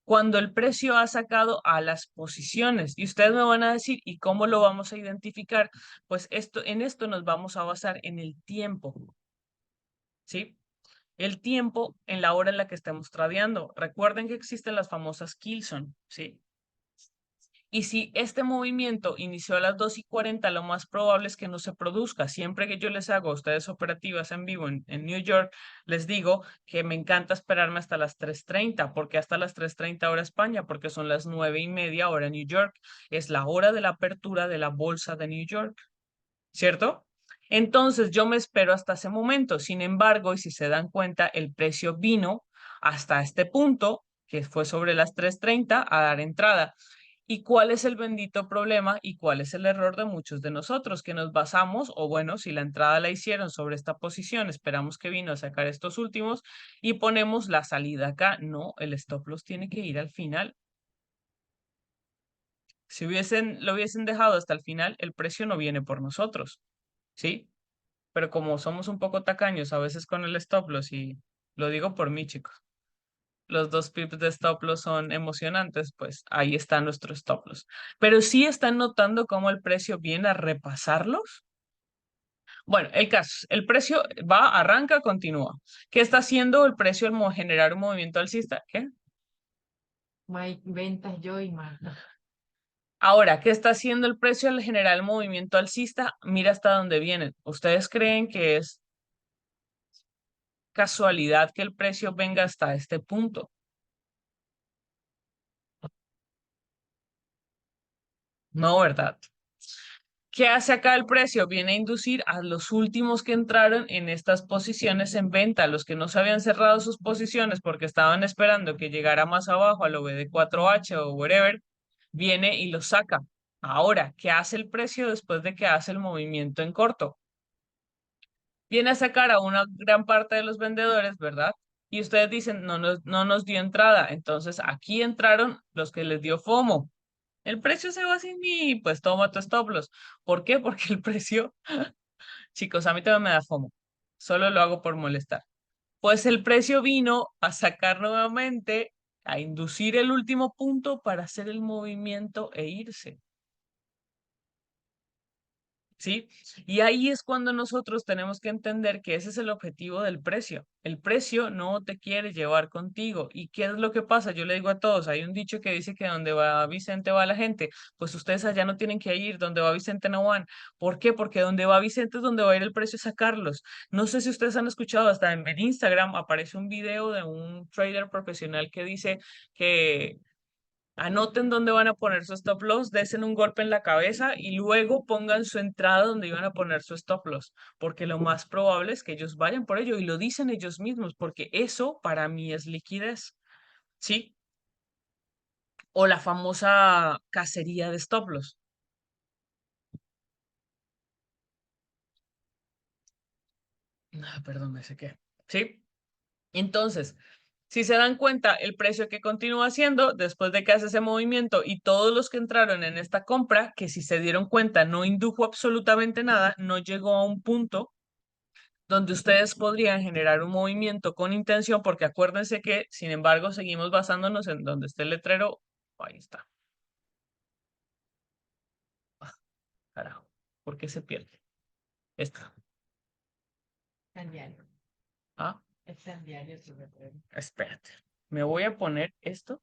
Cuando el precio ha sacado a las posiciones, y ustedes me van a decir, ¿y cómo lo vamos a identificar? Pues en esto nos vamos a basar en el tiempo, ¿sí? El tiempo en la hora en la que estemos tradeando. Recuerden que existen las famosas Kilson, ¿sí? Y si este movimiento inició a las 2:40, lo más probable es que no se produzca. Siempre que yo les hago a ustedes operativas en vivo en New York, les digo que me encanta esperarme hasta las 3:30. ¿Por qué hasta las 3:30 hora España? Porque son las 9:30 hora New York. Es la hora de la apertura de la bolsa de New York, ¿cierto? Entonces yo me espero hasta ese momento. Sin embargo, y si se dan cuenta, el precio vino hasta este punto, que fue sobre las 3:30, a dar entrada. ¿Y cuál es el bendito problema y cuál es el error de muchos de nosotros? Que nos basamos, o bueno, si la entrada la hicieron sobre esta posición, esperamos que vino a sacar estos últimos y ponemos la salida acá. No, el stop loss tiene que ir al final. Si lo hubiesen dejado hasta el final, el precio no viene por nosotros, ¿sí? Pero como somos un poco tacaños a veces con el stop loss, y lo digo por mí, chicos, los 2 pips de stop loss son emocionantes, pues ahí está nuestro stop loss. Pero sí están notando cómo el precio viene a repasarlos. Bueno, el caso, el precio va, arranca, continúa. ¿Qué está haciendo el precio al generar un movimiento alcista? ¿Qué? Mike, ventas yo y Marta. Ahora, ¿qué está haciendo el precio al generar el movimiento alcista? Mira hasta dónde vienen. ¿Ustedes creen que es casualidad que el precio venga hasta este punto? No, ¿verdad? ¿Qué hace acá el precio? Viene a inducir a los últimos que entraron en estas posiciones en venta, los que no se habían cerrado sus posiciones porque estaban esperando que llegara más abajo al OBD4H o whatever, viene y los saca. Ahora, ¿qué hace el precio después de que hace el movimiento en corto? Viene a sacar a una gran parte de los vendedores, ¿verdad? Y ustedes dicen, no nos dio entrada. Entonces, aquí entraron los que les dio FOMO. El precio se va sin mí, pues toma tu stop loss. ¿Por qué? Porque el precio, chicos, a mí también me da FOMO. Solo lo hago por molestar. Pues el precio vino a sacar nuevamente, a inducir el último punto para hacer el movimiento e irse. ¿Sí? Y ahí es cuando nosotros tenemos que entender que ese es el objetivo del precio. El precio no te quiere llevar contigo. ¿Y qué es lo que pasa? Yo le digo a todos, hay un dicho que dice que donde va Vicente va la gente. Pues ustedes allá no tienen que ir, donde va Vicente no van. ¿Por qué? Porque donde va Vicente es donde va a ir el precio a sacarlos. No sé si ustedes han escuchado, hasta en Instagram aparece un video de un trader profesional que dice que anoten dónde van a poner su stop loss, desen un golpe en la cabeza y luego pongan su entrada donde iban a poner su stop loss, porque lo más probable es que ellos vayan por ello y lo dicen ellos mismos, porque eso para mí es liquidez, ¿sí? O la famosa cacería de stop loss. Perdón, me sé qué. ¿Sí? Entonces, si se dan cuenta, el precio que continúa haciendo después de que hace ese movimiento y todos los que entraron en esta compra, que si se dieron cuenta no indujo absolutamente nada, no llegó a un punto donde ustedes podrían generar un movimiento con intención, porque acuérdense que, sin embargo, seguimos basándonos en donde esté el letrero. Ahí está. Ah, carajo. ¿Por qué se pierde? Esta. Está en diario. Ah, Está en diario su letrero. espérate. Me voy a poner esto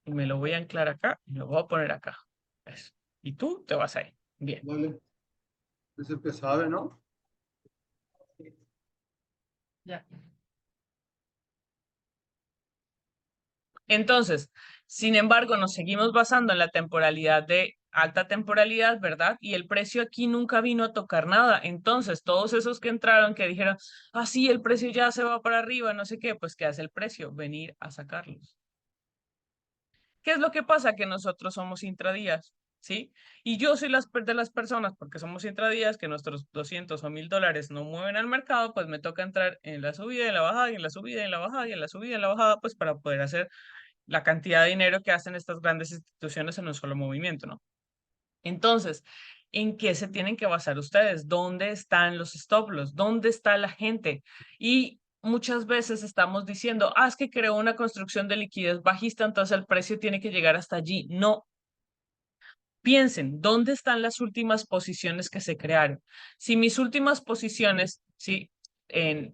y me lo voy a anclar acá y lo voy a poner acá. Eso. Y tú te vas ahí. Bien. Vale, es el que sabe, ¿no? Ya. Entonces, sin embargo, nos seguimos basando en la temporalidad de alta temporalidad, ¿verdad? Y el precio aquí nunca vino a tocar nada. Entonces, todos esos que entraron que dijeron, ah, sí, el precio ya se va para arriba, no sé qué, pues ¿qué hace el precio? Venir a sacarlos. ¿Qué es lo que pasa? Que nosotros somos intradías, ¿sí? Y yo soy de las personas, porque somos intradías, que nuestros 200 o 1000 dólares no mueven al mercado, pues me toca entrar en la subida, en la bajada, y en la subida, y en la bajada, y en la subida, y en la bajada, pues para poder hacer la cantidad de dinero que hacen estas grandes instituciones en un solo movimiento, ¿no? Entonces, ¿en qué se tienen que basar ustedes? ¿Dónde están los stop loss? ¿Dónde está la gente? Y muchas veces estamos diciendo, ah, es que creó una construcción de liquidez bajista, entonces el precio tiene que llegar hasta allí. No, piensen, ¿dónde están las últimas posiciones que se crearon? Si mis últimas posiciones, sí,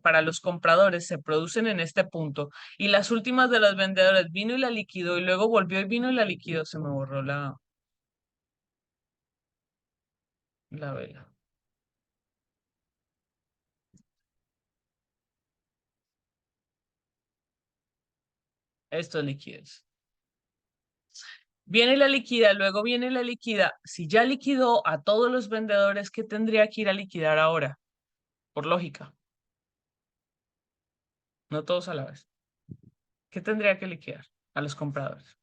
para los compradores se producen en este punto y las últimas de los vendedores vino y la liquidó y luego volvió y vino y la liquidó, se me borró la vela. Esto es liquidez. Viene la liquida, luego viene la liquida. Si ya liquidó a todos los vendedores, ¿qué tendría que ir a liquidar ahora? Por lógica, no todos a la vez. ¿Qué tendría que liquidar? A los compradores.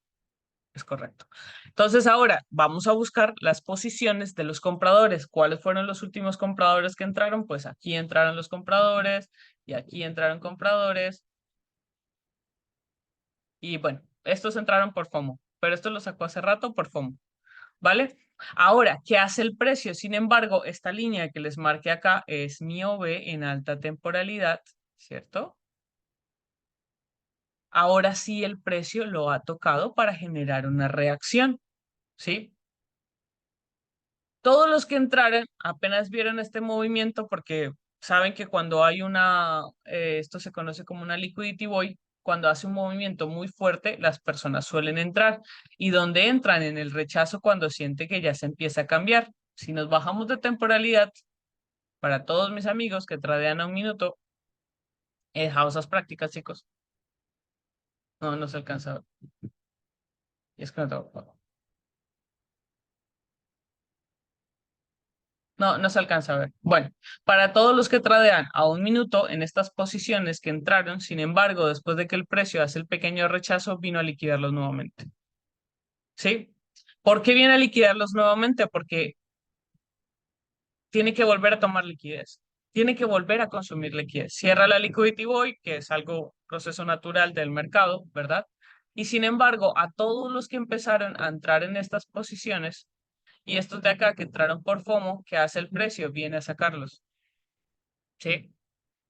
Es correcto. Entonces ahora vamos a buscar las posiciones de los compradores. ¿Cuáles fueron los últimos compradores que entraron? Pues aquí entraron los compradores y aquí entraron compradores. Y bueno, estos entraron por FOMO, pero esto lo sacó hace rato por FOMO, ¿vale? Ahora, ¿qué hace el precio? Sin embargo, esta línea que les marqué acá es mi OV en alta temporalidad, ¿cierto? Ahora sí el precio lo ha tocado para generar una reacción, ¿sí? Todos los que entraron apenas vieron este movimiento porque saben que cuando hay esto se conoce como una liquidity void, cuando hace un movimiento muy fuerte, las personas suelen entrar y donde entran en el rechazo cuando siente que ya se empieza a cambiar. Si nos bajamos de temporalidad, para todos mis amigos que tradean a un minuto, he dejado esas prácticas, chicos. No, no se alcanza a ver. Y es que no tengo. No, no se alcanza a ver. Bueno, para todos los que tradean a un minuto en estas posiciones que entraron, sin embargo, después de que el precio hace el pequeño rechazo, vino a liquidarlos nuevamente. ¿Sí? ¿Por qué viene a liquidarlos nuevamente? Porque tiene que volver a tomar liquidez. Tiene que volver a consumir liquidez. Cierra la liquidity void, que es algo, proceso natural del mercado, ¿verdad? Y sin embargo, a todos los que empezaron a entrar en estas posiciones, y estos de acá que entraron por FOMO, que hace el precio, viene a sacarlos. ¿Sí?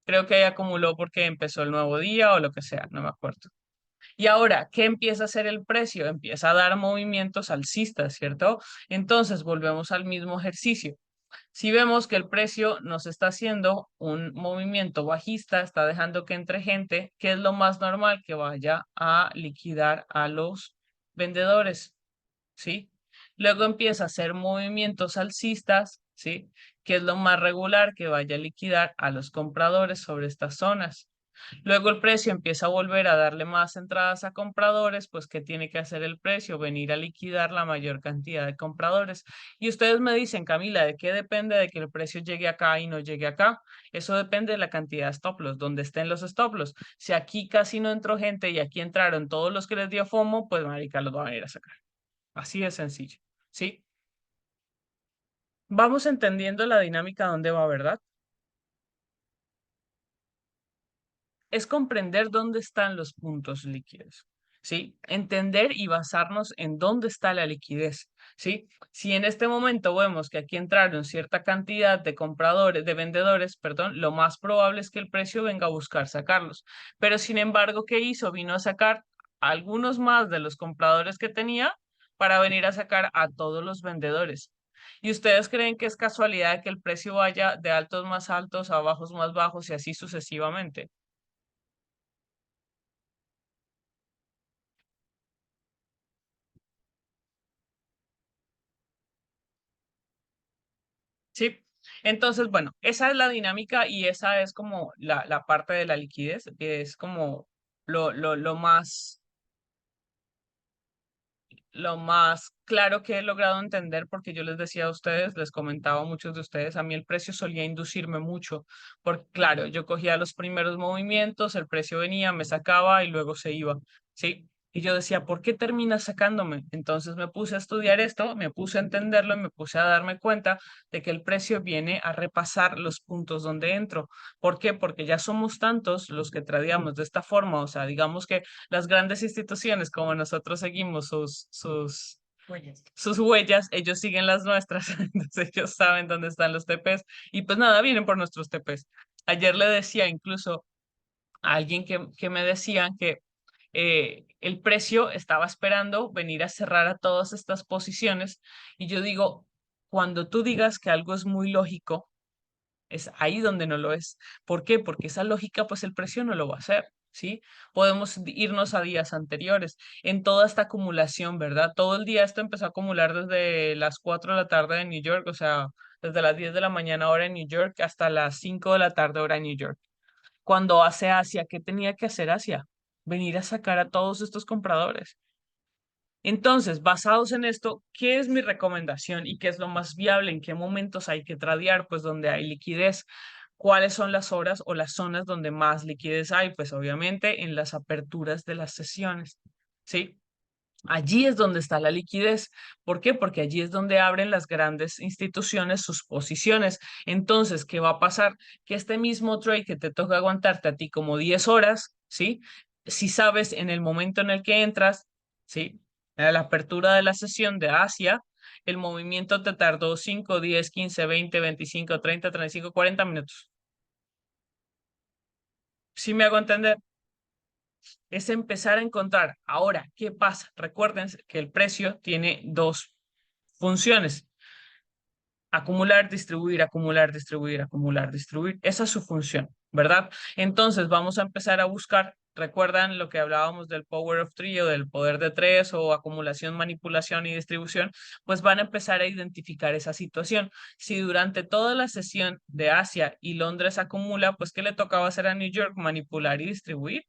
Creo que ahí acumuló porque empezó el nuevo día o lo que sea, no me acuerdo. Y ahora, ¿qué empieza a hacer el precio? Empieza a dar movimientos alcistas, ¿cierto? Entonces, volvemos al mismo ejercicio. Si vemos que el precio nos está haciendo un movimiento bajista, está dejando que entre gente, ¿qué es lo más normal? Que vaya a liquidar a los vendedores, ¿sí? Luego empieza a hacer movimientos alcistas, ¿sí? Que es lo más regular que vaya a liquidar a los compradores sobre estas zonas. Luego el precio empieza a volver a darle más entradas a compradores, pues ¿qué tiene que hacer el precio? Venir a liquidar la mayor cantidad de compradores. Y ustedes me dicen, Camila, ¿de qué depende de que el precio llegue acá y no llegue acá? Eso depende de la cantidad de stop loss, donde estén los stop loss. Si aquí casi no entró gente y aquí entraron todos los que les dio FOMO, pues marica, los van a ir a sacar. Así de sencillo, ¿sí? Vamos entendiendo la dinámica dónde va, ¿verdad? Es comprender dónde están los puntos líquidos, ¿sí? Entender y basarnos en dónde está la liquidez, ¿sí? Si en este momento vemos que aquí entraron cierta cantidad de compradores, de vendedores, perdón, lo más probable es que el precio venga a buscar sacarlos. Pero sin embargo, ¿qué hizo? Vino a sacar algunos más de los compradores que tenía para venir a sacar a todos los vendedores. ¿Y ustedes creen que es casualidad que el precio vaya de altos más altos a bajos más bajos y así sucesivamente? Sí, entonces, bueno, esa es la dinámica y esa es como la parte de la liquidez, que es como lo lo más claro que he logrado entender, porque yo les decía a ustedes, les comentaba a muchos de ustedes, a mí el precio solía inducirme mucho, porque claro, yo cogía los primeros movimientos, el precio venía, me sacaba y luego se iba, ¿sí? Y yo decía, ¿por qué termina sacándome? Entonces me puse a estudiar esto, me puse a entenderlo y me puse a darme cuenta de que el precio viene a repasar los puntos donde entro. ¿Por qué? Porque ya somos tantos los que tradeamos de esta forma, o sea, digamos que las grandes instituciones como nosotros seguimos Huellas. sus huellas, ellos siguen las nuestras, entonces ellos saben dónde están los TPs y pues nada, vienen por nuestros TPs. Ayer le decía incluso a alguien que me decía que el precio estaba esperando venir a cerrar a todas estas posiciones y yo digo, cuando tú digas que algo es muy lógico, es ahí donde no lo es. ¿Por qué? Porque esa lógica, pues el precio no lo va a hacer, ¿sí? Podemos irnos a días anteriores en toda esta acumulación, ¿verdad? Todo el día esto empezó a acumular desde las 4 de la tarde en New York, o sea, desde las 10 de la mañana hora en New York hasta las 5 de la tarde hora en New York. Cuando hace Asia, ¿qué tenía que hacer Asia? Venir a sacar a todos estos compradores. Entonces, basados en esto, ¿qué es mi recomendación y qué es lo más viable? ¿En qué momentos hay que tradear? Pues donde hay liquidez. ¿Cuáles son las horas o las zonas donde más liquidez hay? Pues obviamente en las aperturas de las sesiones. ¿Sí? Allí es donde está la liquidez. ¿Por qué? Porque allí es donde abren las grandes instituciones sus posiciones. Entonces, ¿qué va a pasar? Que este mismo trade que te toca aguantarte a ti como 10 horas, ¿sí? Si sabes en el momento en el que entras, ¿sí? A la apertura de la sesión de Asia, el movimiento te tardó 5, 10, 15, 20, 25, 30, 35, 40 minutos. ¿Sí me hago entender? Es empezar a encontrar. Ahora, ¿qué pasa? Recuerden que el precio tiene dos funciones: acumular, distribuir, acumular, distribuir, acumular, distribuir. Esa es su función, ¿verdad? Entonces vamos a empezar a buscar. ¿Recuerdan lo que hablábamos del Power of Three o del poder de tres o acumulación, manipulación y distribución? Pues van a empezar a identificar esa situación. Si durante toda la sesión de Asia y Londres acumula, pues ¿qué le tocaba hacer a New York? Manipular y distribuir.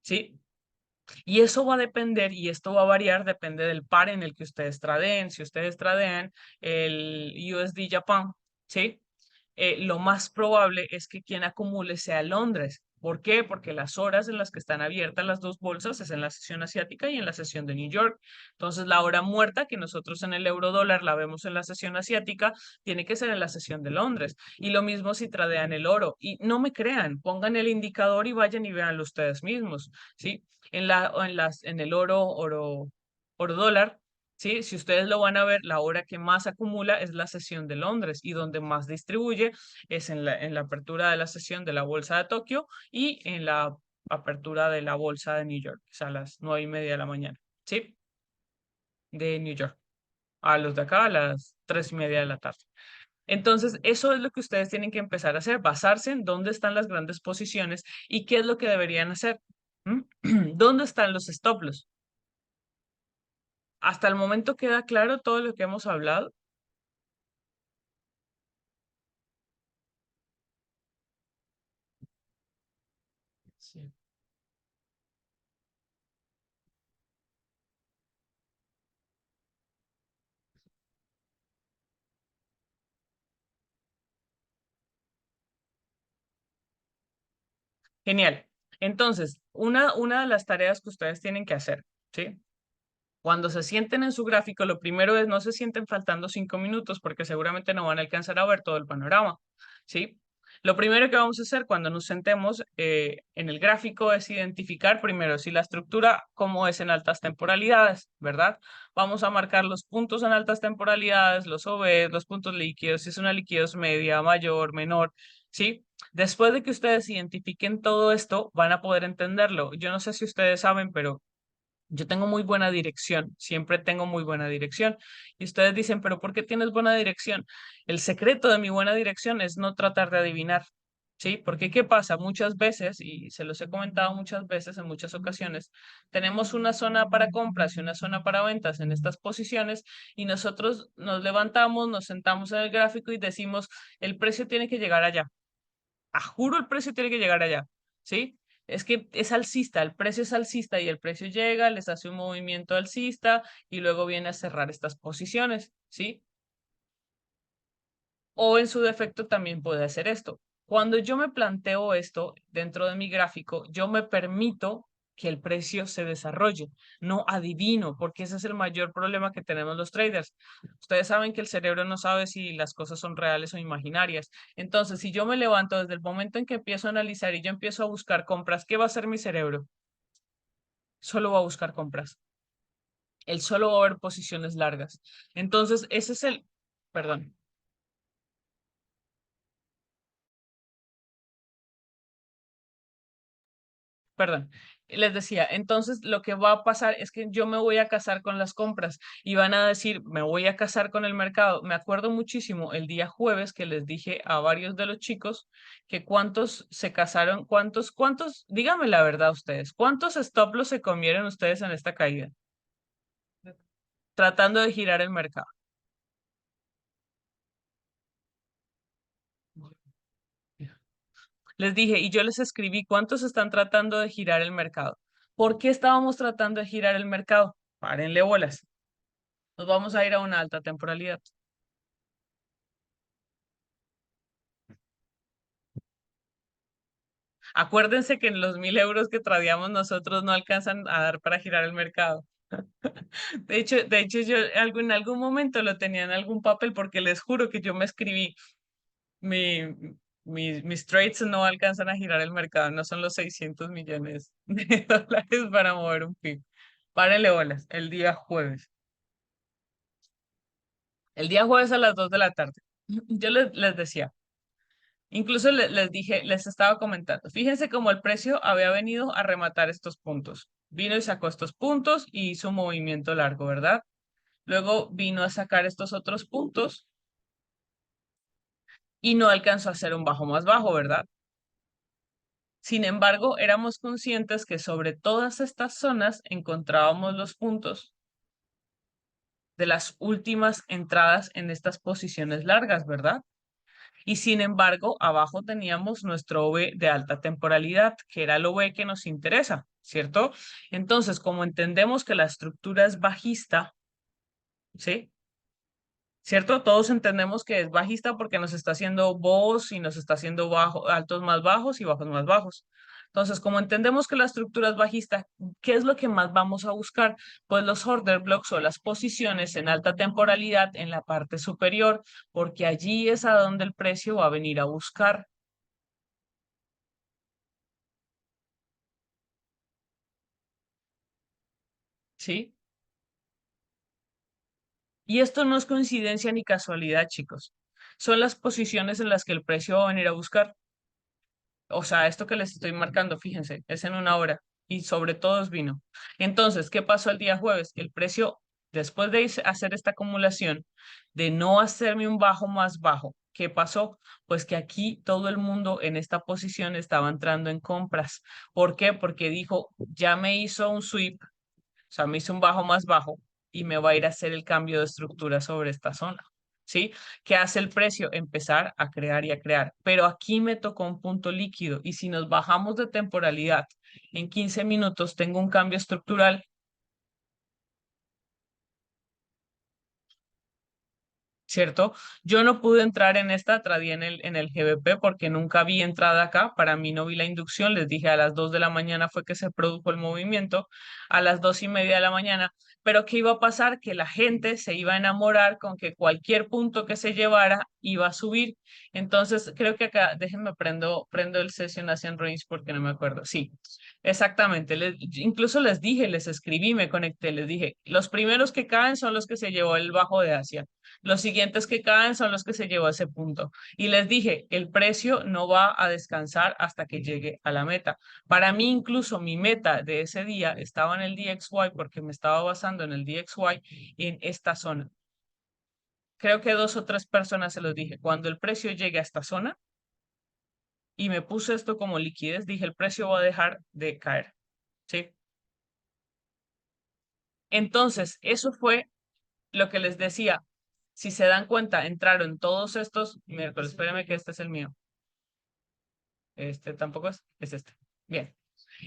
¿Sí? Y eso va a depender y esto va a variar, depende del par en el que ustedes tradeen. Si ustedes tradean el USD Japan, ¿sí? Lo más probable es que quien acumule sea Londres. ¿Por qué? Porque las horas en las que están abiertas las dos bolsas es en la sesión asiática y en la sesión de New York. Entonces, la hora muerta que nosotros en el euro dólar la vemos en la sesión asiática, tiene que ser en la sesión de Londres. Y lo mismo si tradean el oro. Y no me crean, pongan el indicador y vayan y véanlo ustedes mismos, ¿sí? En el oro dólar. Sí, si ustedes lo van a ver, la hora que más acumula es la sesión de Londres y donde más distribuye es en la apertura de la sesión de la bolsa de Tokio y en la apertura de la bolsa de New York, que es a las 9:30 de la mañana, ¿sí? De New York. A los de acá a las 3:30 de la tarde. Entonces, eso es lo que ustedes tienen que empezar a hacer, basarse en dónde están las grandes posiciones y qué es lo que deberían hacer. ¿Mm? ¿Dónde están los stop loss? Hasta el momento queda claro todo lo que hemos hablado. Sí. Genial. Entonces, una de las tareas que ustedes tienen que hacer, ¿sí? Cuando se sienten en su gráfico, lo primero es no se sienten faltando 5 minutos porque seguramente no van a alcanzar a ver todo el panorama, ¿sí? Lo primero que vamos a hacer cuando nos sentemos en el gráfico es identificar primero si la estructura cómo es en altas temporalidades, ¿verdad? Vamos a marcar los puntos en altas temporalidades, los OVs, los puntos líquidos, si es una liquidez media, mayor, menor, ¿sí? Después de que ustedes identifiquen todo esto, van a poder entenderlo. Yo no sé si ustedes saben, pero yo tengo muy buena dirección, siempre tengo muy buena dirección. Y ustedes dicen, pero ¿por qué tienes buena dirección? El secreto de mi buena dirección es no tratar de adivinar, ¿sí? Porque ¿qué pasa? Muchas veces, y se los he comentado muchas veces, en muchas ocasiones, tenemos una zona para compras y una zona para ventas en estas posiciones y nosotros nos levantamos, nos sentamos en el gráfico y decimos, el precio tiene que llegar allá. A juro, el precio tiene que llegar allá, ¿sí? Es que es alcista, el precio es alcista y el precio llega, les hace un movimiento alcista y luego viene a cerrar estas posiciones, ¿sí? O en su defecto también puede hacer esto. Cuando yo me planteo esto dentro de mi gráfico, yo me permito que el precio se desarrolle, no adivino, porque ese es el mayor problema que tenemos los traders. Ustedes saben que el cerebro no sabe si las cosas son reales o imaginarias. Entonces, si yo me levanto desde el momento en que empiezo a analizar y yo empiezo a buscar compras, ¿qué va a hacer mi cerebro? Solo va a buscar compras. Él solo va a ver posiciones largas. Entonces, ese es el, perdón. Perdón, les decía, entonces lo que va a pasar es que yo me voy a casar con las compras y van a decir, me voy a casar con el mercado. Me acuerdo muchísimo el día jueves que les dije a varios de los chicos que cuántos se casaron, díganme la verdad ustedes, ¿cuántos stop loss se comieron ustedes en esta caída? Tratando de girar el mercado. Les dije, y yo les escribí cuántos están tratando de girar el mercado. ¿Por qué estábamos tratando de girar el mercado? Párenle bolas. Nos vamos a ir a una alta temporalidad. Acuérdense que los 1.000 euros que traíamos nosotros no alcanzan a dar para girar el mercado. De hecho, yo en algún momento lo tenía en algún papel porque les juro que yo me escribí, mi, mis trades no alcanzan a girar el mercado, no son los 600 millones de dólares para mover un PIB. Párenle bolas, el día jueves. El día jueves a las 2 de la tarde. Yo les decía, incluso les dije, les estaba comentando, fíjense cómo el precio había venido a rematar estos puntos. Vino y sacó estos puntos y hizo un movimiento largo, ¿verdad? Luego vino a sacar estos otros puntos y no alcanzó a hacer un bajo más bajo, ¿verdad? Sin embargo, éramos conscientes que sobre todas estas zonas encontrábamos los puntos de las últimas entradas en estas posiciones largas, ¿verdad? Y sin embargo, abajo teníamos nuestro OV de alta temporalidad, que era el OV que nos interesa, ¿cierto? Entonces, como entendemos que la estructura es bajista, ¿sí? ¿Cierto? Todos entendemos que es bajista porque nos está haciendo bojos y nos está haciendo altos más bajos y bajos más bajos. Entonces, como entendemos que la estructura es bajista, ¿qué es lo que más vamos a buscar? Pues los order blocks o las posiciones en alta temporalidad en la parte superior, porque allí es a donde el precio va a venir a buscar. ¿Sí? Y esto no es coincidencia ni casualidad, chicos. Son las posiciones en las que el precio va a venir a buscar. O sea, esto que les estoy marcando, fíjense, es en una hora y sobre todo es vino. Entonces, ¿qué pasó el día jueves? El precio, después de hacer esta acumulación, de no hacerme un bajo más bajo, ¿qué pasó? Pues que aquí todo el mundo en esta posición estaba entrando en compras. ¿Por qué? Porque dijo, ya me hizo un sweep, o sea, me hizo un bajo más bajo y me va a ir a hacer el cambio de estructura sobre esta zona. ¿Sí? ¿Qué hace el precio? Empezar a crear y a crear. Pero aquí me tocó un punto líquido y si nos bajamos de temporalidad, en 15 minutos tengo un cambio estructural. ¿Cierto? Yo no pude entrar en esta, tradí en el GBP porque nunca vi entrada acá, para mí no vi la inducción, les dije a las 2 de la mañana fue que se produjo el movimiento, a las 2:30 de la mañana, pero ¿qué iba a pasar? Que la gente se iba a enamorar con que cualquier punto que se llevara iba a subir, entonces creo que acá, déjenme prendo el Session Asian Range porque no me acuerdo, sí, exactamente, incluso les dije, les escribí, me conecté, les dije, los primeros que caen son los que se llevó el bajo de Asia. Los siguientes que caen son los que se llevó a ese punto. Y les dije, el precio no va a descansar hasta que llegue a la meta. Para mí, incluso mi meta de ese día estaba en el DXY porque me estaba basando en el DXY en esta zona. Creo que 2 o 3 personas se los dije. Cuando el precio llegue a esta zona y me puse esto como liquidez, dije, el precio va a dejar de caer. ¿Sí? Entonces, eso fue lo que les decía. Si se dan cuenta, entraron todos estos miércoles. Espérenme que este es el mío. Este tampoco es este. Bien.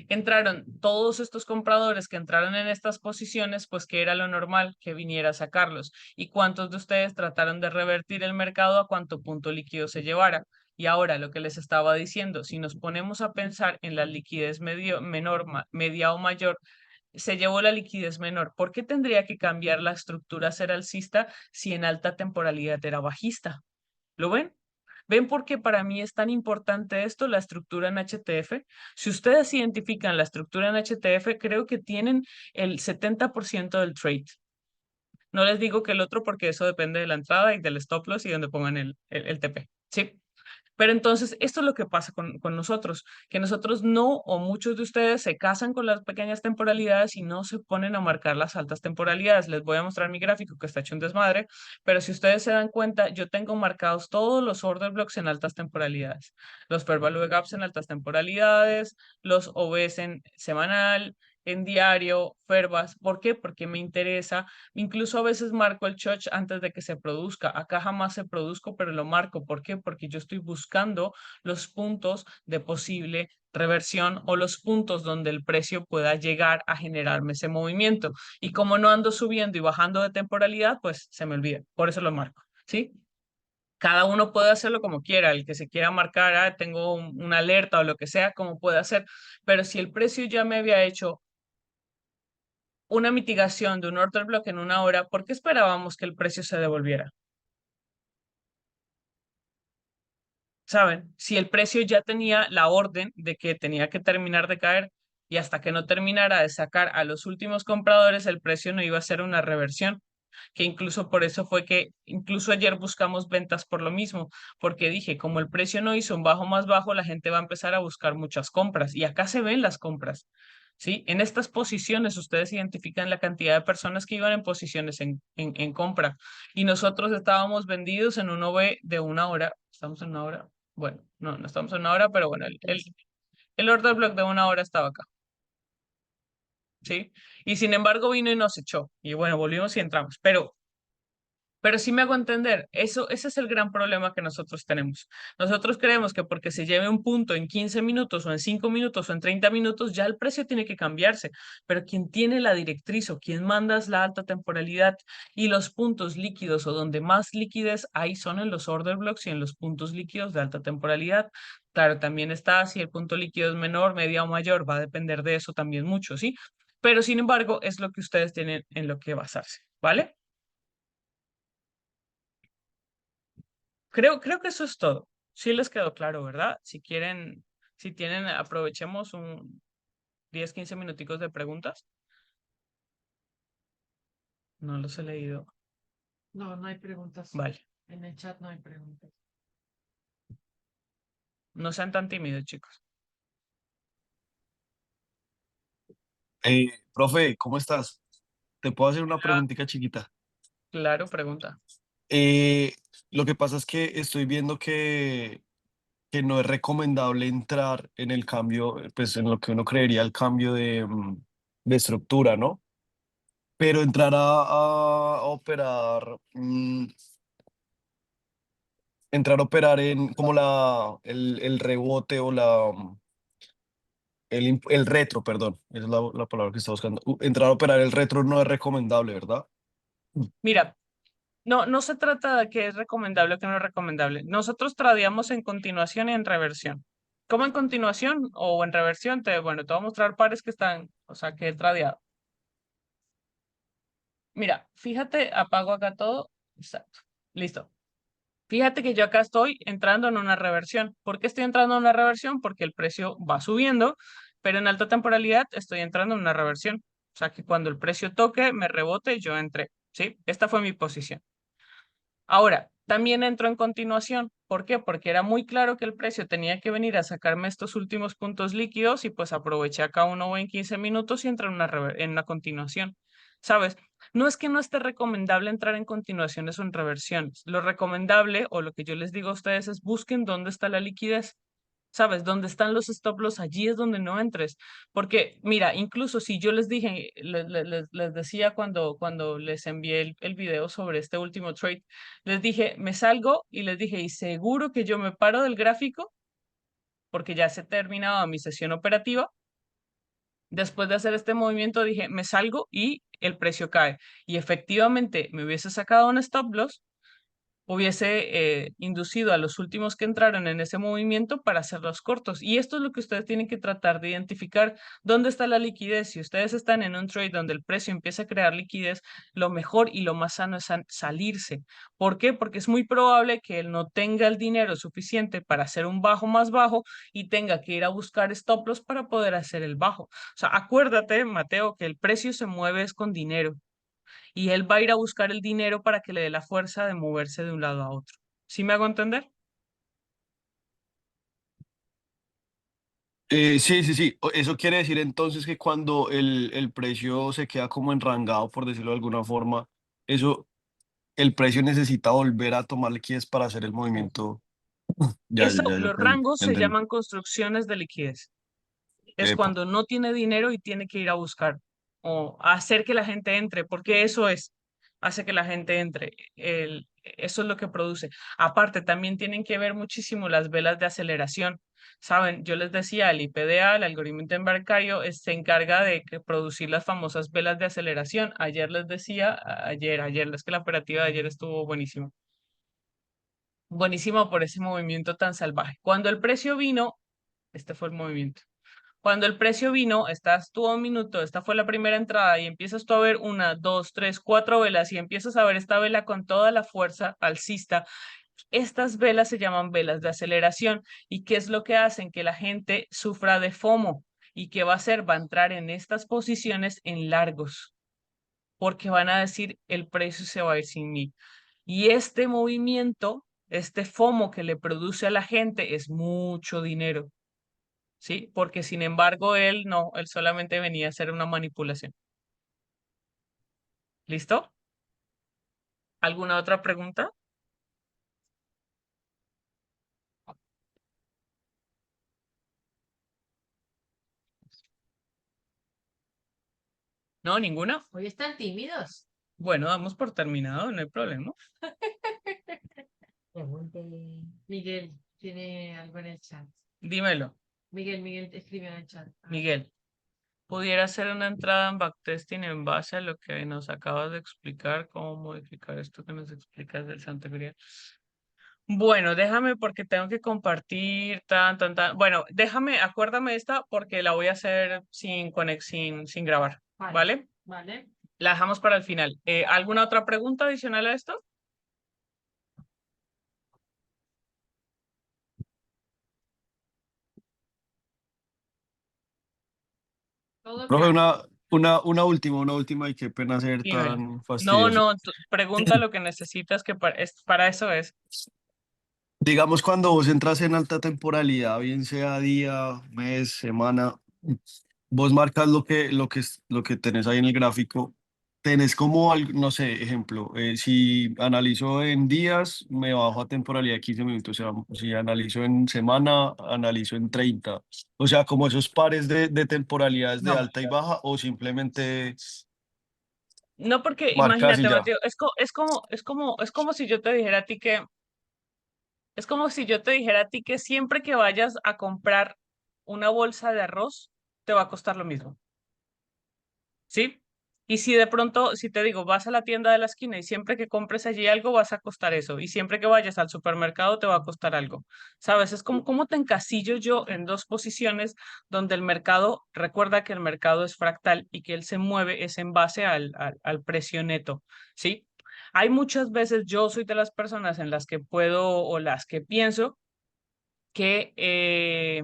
Entraron todos estos compradores que entraron en estas posiciones, pues que era lo normal que viniera a sacarlos. ¿Y cuántos de ustedes trataron de revertir el mercado a cuánto punto líquido se llevara? Y ahora lo que les estaba diciendo, si nos ponemos a pensar en la liquidez menor, media o mayor, se llevó la liquidez menor. ¿Por qué tendría que cambiar la estructura a ser alcista si en alta temporalidad era bajista? ¿Lo ven? ¿Ven por qué para mí es tan importante esto, la estructura en HTF? Si ustedes identifican la estructura en HTF, creo que tienen el 70% del trade. No les digo que el otro porque eso depende de la entrada y del stop loss y donde pongan el TP. ¿Sí? Pero entonces, esto es lo que pasa con nosotros, que nosotros no, o muchos de ustedes se casan con las pequeñas temporalidades y no se ponen a marcar las altas temporalidades. Les voy a mostrar mi gráfico que está hecho un desmadre, pero si ustedes se dan cuenta, yo tengo marcados todos los order blocks en altas temporalidades, los fair value gaps en altas temporalidades, los OVs en semanal, en diario, Ferbas. ¿Por qué? Porque me interesa. Incluso a veces marco el church antes de que se produzca. Acá jamás se produzco, pero lo marco. ¿Por qué? Porque yo estoy buscando los puntos de posible reversión o los puntos donde el precio pueda llegar a generarme ese movimiento. Y como no ando subiendo y bajando de temporalidad, pues se me olvida. Por eso lo marco. ¿Sí? Cada uno puede hacerlo como quiera, el que se quiera marcar, tengo una alerta o lo que sea, como puede hacer, pero si el precio ya me había hecho una mitigación de un order block en una hora, ¿por qué esperábamos que el precio se devolviera? ¿Saben? Si el precio ya tenía la orden de que tenía que terminar de caer y hasta que no terminara de sacar a los últimos compradores, el precio no iba a ser una reversión, que incluso por eso fue que incluso ayer buscamos ventas por lo mismo, porque dije, como el precio no hizo un bajo más bajo, la gente va a empezar a buscar muchas compras y acá se ven las compras. ¿Sí? En estas posiciones ustedes identifican la cantidad de personas que iban en posiciones en compra y nosotros estábamos vendidos en un OV de una hora. ¿Estamos en una hora? Bueno, no, no estamos en una hora, pero bueno, el order block de una hora estaba acá. ¿Sí? Y sin embargo vino y nos echó. Y bueno, volvimos y entramos. Pero sí me hago entender, ese es el gran problema que nosotros tenemos. Nosotros creemos que porque se lleve un punto en 15 minutos o en 5 minutos o en 30 minutos, ya el precio tiene que cambiarse. Pero quien tiene la directriz o quien manda es la alta temporalidad y los puntos líquidos o donde más liquidez hay son en los order blocks y en los puntos líquidos de alta temporalidad. Claro, también está si el punto líquido es menor, media o mayor, va a depender de eso también mucho, ¿sí? Pero sin embargo, es lo que ustedes tienen en lo que basarse, ¿vale? Creo que eso es todo. Sí les quedó claro, ¿verdad? Si quieren, si tienen, aprovechemos un 10 15 minuticos de preguntas. No los he leído. No, no hay preguntas. Vale. En el chat no hay preguntas. No sean tan tímidos, chicos. Profe, ¿cómo estás? ¿Te puedo hacer una Ah, preguntita chiquita? claro, pregunta. Eh, lo que pasa es que estoy viendo que no es recomendable entrar en el cambio, pues en lo que uno creería el cambio de estructura, ¿no? Pero entrar a operar, entrar a operar en como el rebote o el retro, perdón, esa es la palabra que estaba buscando. Entrar a operar el retro no es recomendable, ¿verdad? Mira, no se trata de que es recomendable o que no es recomendable. Nosotros tradeamos en continuación y en reversión. ¿Cómo en continuación o en reversión? Bueno, te voy a mostrar pares que están, o sea, que he tradeado. Mira, fíjate, apago acá todo. Exacto. Listo. Fíjate que yo acá estoy entrando en una reversión. ¿Por qué estoy entrando en una reversión? Porque el precio va subiendo, pero en alta temporalidad estoy entrando en una reversión. O sea que cuando el precio toque, me rebote, yo entré. ¿Sí? Esta fue mi posición. Ahora, también entro en continuación. ¿Por qué? Porque era muy claro que el precio tenía que venir a sacarme estos últimos puntos líquidos y pues aproveché acá uno en 15 minutos y entré en en una continuación. ¿Sabes? No es que no esté recomendable entrar en continuaciones o en reversiones. Lo recomendable o lo que yo les digo a ustedes es busquen dónde está la liquidez. ¿Sabes? Donde están los stop loss, allí es donde no entres. Porque, mira, incluso si yo les dije, les decía cuando les envié el video sobre este último trade, les dije, me salgo y les dije, y seguro que yo me paro del gráfico porque ya se terminaba mi sesión operativa. Después de hacer este movimiento dije, me salgo y el precio cae. Y efectivamente me hubiese sacado un stop loss, hubiese inducido a los últimos que entraron en ese movimiento para hacerlos cortos. Y esto es lo que ustedes tienen que tratar de identificar, dónde está la liquidez. Si ustedes están en un trade donde el precio empieza a crear liquidez, lo mejor y lo más sano es salirse. ¿Por qué? Porque es muy probable que él no tenga el dinero suficiente para hacer un bajo más bajo y tenga que ir a buscar stop loss para poder hacer el bajo. O sea, acuérdate, Mateo, que el precio se mueve es con dinero y él va a ir a buscar el dinero para que le dé la fuerza de moverse de un lado a otro. ¿Sí me hago entender? Sí, sí, sí. Eso quiere decir entonces que cuando el precio se queda como enrangado, por decirlo de alguna forma, eso, el precio necesita volver a tomar liquidez para hacer el movimiento. Ya, ya, ya, ya Los entendí. rangos Ya se entendí. llaman construcciones de liquidez. Es Epa. cuando no tiene dinero y tiene que ir a buscar o hacer que la gente entre, porque eso es, hace que la gente entre. Eso es lo que produce. Aparte, también tienen que ver muchísimo las velas de aceleración. Saben, yo les decía, el IPDA, el algoritmo interbancario, se encarga de producir las famosas velas de aceleración. Ayer les decía, ayer, es que la operativa de ayer estuvo buenísima. Buenísimo por ese movimiento tan salvaje. Cuando el precio vino, este fue el movimiento. Cuando el precio vino, estás tú a un minuto, esta fue la primera entrada y empiezas tú a ver una, dos, tres, cuatro velas y empiezas a ver esta vela con toda la fuerza alcista. Estas velas se llaman velas de aceleración. ¿Y qué es lo que hacen? Que la gente sufra de FOMO. ¿Y qué va a hacer? Va a entrar en estas posiciones en largos, porque van a decir, el precio se va a ir sin mí. Y este movimiento, este FOMO que le produce a la gente es mucho dinero, ¿sí? Porque sin embargo él no, él solamente venía a hacer una manipulación. ¿Listo? ¿Alguna otra pregunta? ¿No? ¿Ninguna? Hoy están tímidos. Bueno, damos por terminado, no hay problema. Pregunte. Miguel tiene algo en el chat. Dímelo, Miguel escribió en el chat. A ver. Miguel. ¿Pudiera hacer una entrada en backtesting en base a lo que nos acabas de explicar? ¿Cómo modificar esto que nos explicas del Santa Grial? Bueno, déjame porque tengo que compartir tan. Bueno, déjame, acuérdame esta porque la voy a hacer sin grabar, Vale. ¿vale? Vale. La dejamos para el final. ¿Alguna otra pregunta adicional a esto? Todo Profe, claro. una última, y qué pena ser Dímelo. tan No, fastidioso. no, pregunta lo que necesitas, que para eso es. Digamos, cuando vos entras en alta temporalidad, bien sea día, mes, semana, vos marcas lo que tenés ahí en el gráfico. Tenés como, no sé, ejemplo, si analizo en días, me bajo a temporalidad de 15 minutos. O sea, si analizo en semana, analizo en 30. O sea, como esos pares de temporalidades de No. alta y baja, o simplemente No, porque marcas y imagínate, ya. Mateo, es como si yo te dijera a ti que, es como si yo te dijera a ti que siempre que vayas a comprar una bolsa de arroz, te va a costar lo mismo. ¿Sí? Y si de pronto, si te digo, vas a la tienda de la esquina y siempre que compres allí algo vas a costar eso, y siempre que vayas al supermercado te va a costar algo, ¿sabes? Es como te encasillo yo en dos posiciones donde el mercado, recuerda que el mercado es fractal y que él se mueve es en base al precio neto, ¿sí? Hay muchas veces, yo soy de las personas en las que puedo o las que pienso que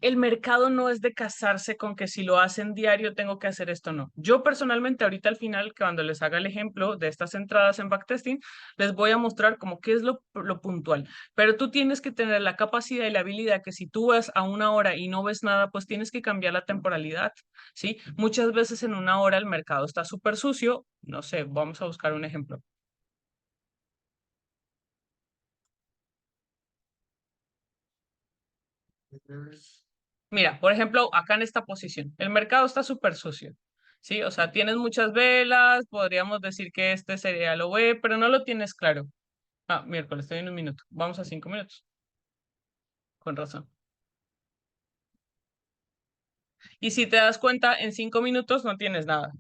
el mercado no es de casarse con que si lo hacen diario tengo que hacer esto, no. Yo personalmente ahorita al final, cuando les haga el ejemplo de estas entradas en backtesting, les voy a mostrar como qué es lo puntual. Pero tú tienes que tener la capacidad y la habilidad que si tú vas a una hora y no ves nada, pues tienes que cambiar la temporalidad, ¿sí? Muchas veces en una hora el mercado está súper sucio. No sé, vamos a buscar un ejemplo. Mira, por ejemplo, acá en esta posición, el mercado está súper sucio, ¿sí? O sea, tienes muchas velas, podríamos decir que este sería lo B, pero no lo tienes claro. Ah, miércoles, estoy en un minuto. Vamos a 5 minutos. Con razón. Y si te das cuenta, en 5 minutos no tienes nada,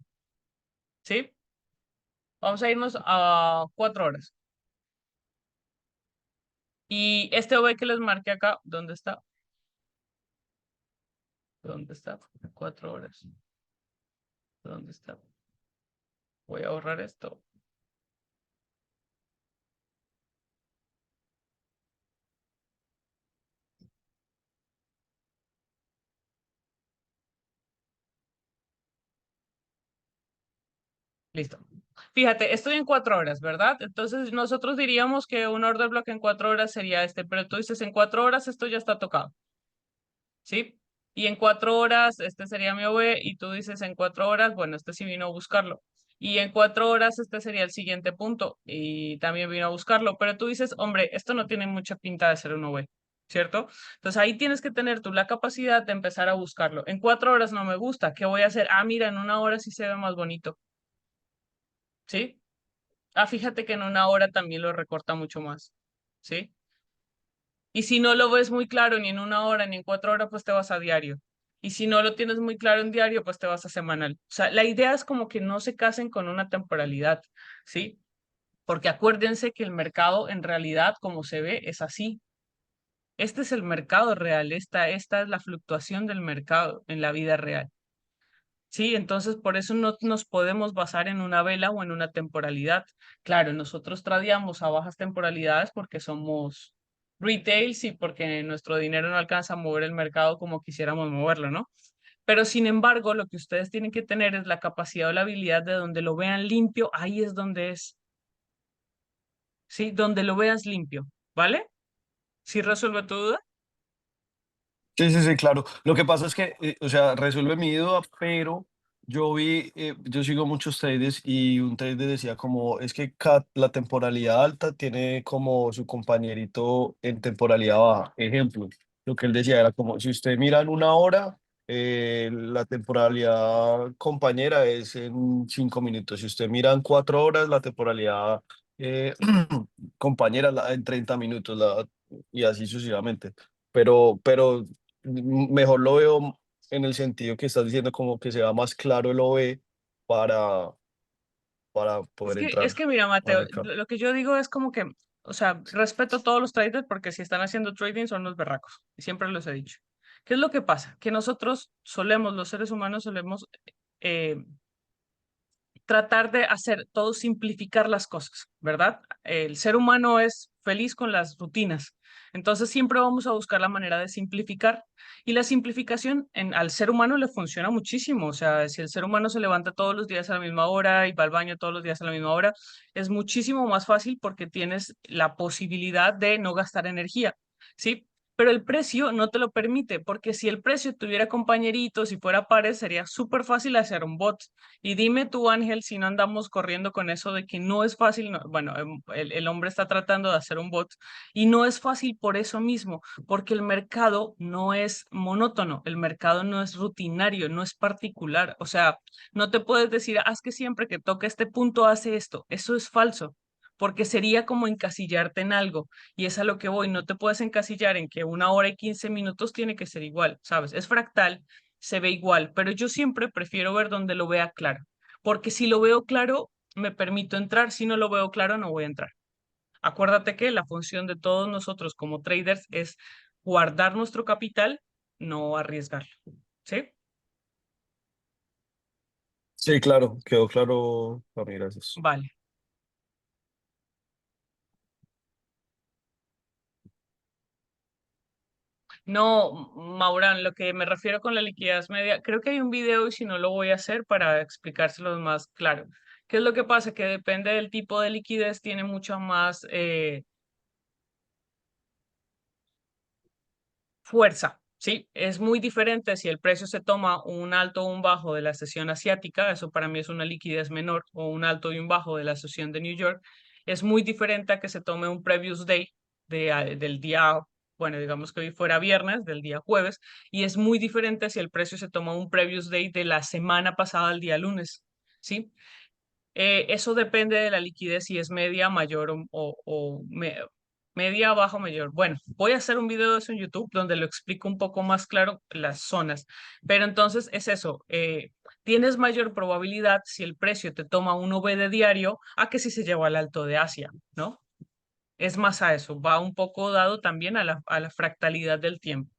¿sí? Vamos a irnos a 4 horas. Y este OB que les marqué acá, ¿dónde está? ¿Dónde está? 4 horas. ¿Dónde está? Voy a borrar esto. Listo. Fíjate, estoy en 4 horas, ¿verdad? Entonces nosotros diríamos que un order block en 4 horas sería este, pero tú dices en 4 horas esto ya está tocado, ¿sí? Y en 4 horas este sería mi OB y tú dices en 4 horas, bueno, este sí vino a buscarlo. Y en 4 horas este sería el siguiente punto y también vino a buscarlo, pero tú dices, hombre, esto no tiene mucha pinta de ser un OB, ¿cierto? Entonces ahí tienes que tener tú la capacidad de empezar a buscarlo. En 4 horas no me gusta, ¿qué voy a hacer? Ah, mira, en una hora sí se ve más bonito, ¿sí? Ah, fíjate que en una hora también lo recorta mucho más, ¿sí? Y si no lo ves muy claro ni en una hora ni en 4 horas, pues te vas a diario. Y si no lo tienes muy claro en diario, pues te vas a semanal. O sea, la idea es como que no se casen con una temporalidad, ¿sí? Porque acuérdense que el mercado en realidad, como se ve, es así. Este es el mercado real, esta es la fluctuación del mercado en la vida real. Sí, entonces por eso no nos podemos basar en una vela o en una temporalidad. Claro, nosotros tradeamos a bajas temporalidades porque somos retail, sí, porque nuestro dinero no alcanza a mover el mercado como quisiéramos moverlo, ¿no? Pero sin embargo, lo que ustedes tienen que tener es la capacidad o la habilidad de donde lo vean limpio, ahí es donde es, ¿sí? Donde lo veas limpio, ¿vale? ¿Sí resuelve tu duda? Sí, sí, sí, claro. Lo que pasa es que, o sea, resuelve mi duda, pero yo sigo muchos traders y un trader decía como, es que la temporalidad alta tiene como su compañerito en temporalidad baja. Ejemplo, lo que él decía era como, si usted mira en una hora, la temporalidad compañera es en 5 minutos. Si usted mira en 4 horas, la temporalidad eh, compañera en 30 minutos, y así sucesivamente. Pero mejor lo veo en el sentido que estás diciendo, como que sea más claro el OE para, para Es poder que, entrar es que mira, al Mateo, mercado. lo que yo digo es como que, o sea, respeto a todos los traders porque si están haciendo trading son los berracos, y siempre los he dicho. ¿Qué es lo que pasa? Que nosotros solemos, los seres humanos solemos eh, tratar de hacer todo, simplificar las cosas, ¿verdad? El ser humano es feliz con las rutinas, entonces siempre vamos a buscar la manera de simplificar y la simplificación al ser humano le funciona muchísimo, o sea, si el ser humano se levanta todos los días a la misma hora y va al baño todos los días a la misma hora, es muchísimo más fácil porque tienes la posibilidad de no gastar energía, ¿sí? Pero el precio no te lo permite, porque si el precio tuviera compañeritos y fuera pares, sería súper fácil hacer un bot. Y dime tú, Ángel, si no andamos corriendo con eso de que no es fácil, bueno, el hombre está tratando de hacer un bot y no es fácil por eso mismo, porque el mercado no es monótono, el mercado no es rutinario, no es particular. O sea, no te puedes decir, haz que siempre que toca este punto hace esto. Eso es falso. Porque sería como encasillarte en algo, y es a lo que voy. No te puedes encasillar en que 1 hora y 15 minutos tiene que ser igual, ¿sabes? Es fractal, se ve igual, pero yo siempre prefiero ver donde lo vea claro, porque si lo veo claro, me permito entrar, si no lo veo claro, no voy a entrar. Acuérdate que la función de todos nosotros como traders es guardar nuestro capital, no arriesgarlo, ¿sí? Sí, claro, quedó claro, Cami, gracias. Vale. No, Maurán, lo que me refiero con la liquidez media, creo que hay un video y si no lo voy a hacer para explicárselo más claro. ¿Qué es lo que pasa? Que depende del tipo de liquidez, tiene mucho más fuerza, ¿sí? Es muy diferente si el precio se toma un alto o un bajo de la sesión asiática, eso para mí es una liquidez menor, o un alto y un bajo de la sesión de New York. Es muy diferente a que se tome un previous day del día, bueno, digamos que hoy fuera viernes, del día jueves, y es muy diferente si el precio se toma un previous day de la semana pasada, el día lunes, ¿sí? Eso depende de la liquidez, si es media, mayor media, baja o mayor. Bueno, voy a hacer un video de eso en YouTube donde lo explico un poco más claro las zonas. Pero entonces es eso, tienes mayor probabilidad si el precio te toma un OV de diario a que si se lleva al alto de Asia, ¿no? Es más a eso, va un poco dado también a la fractalidad del tiempo.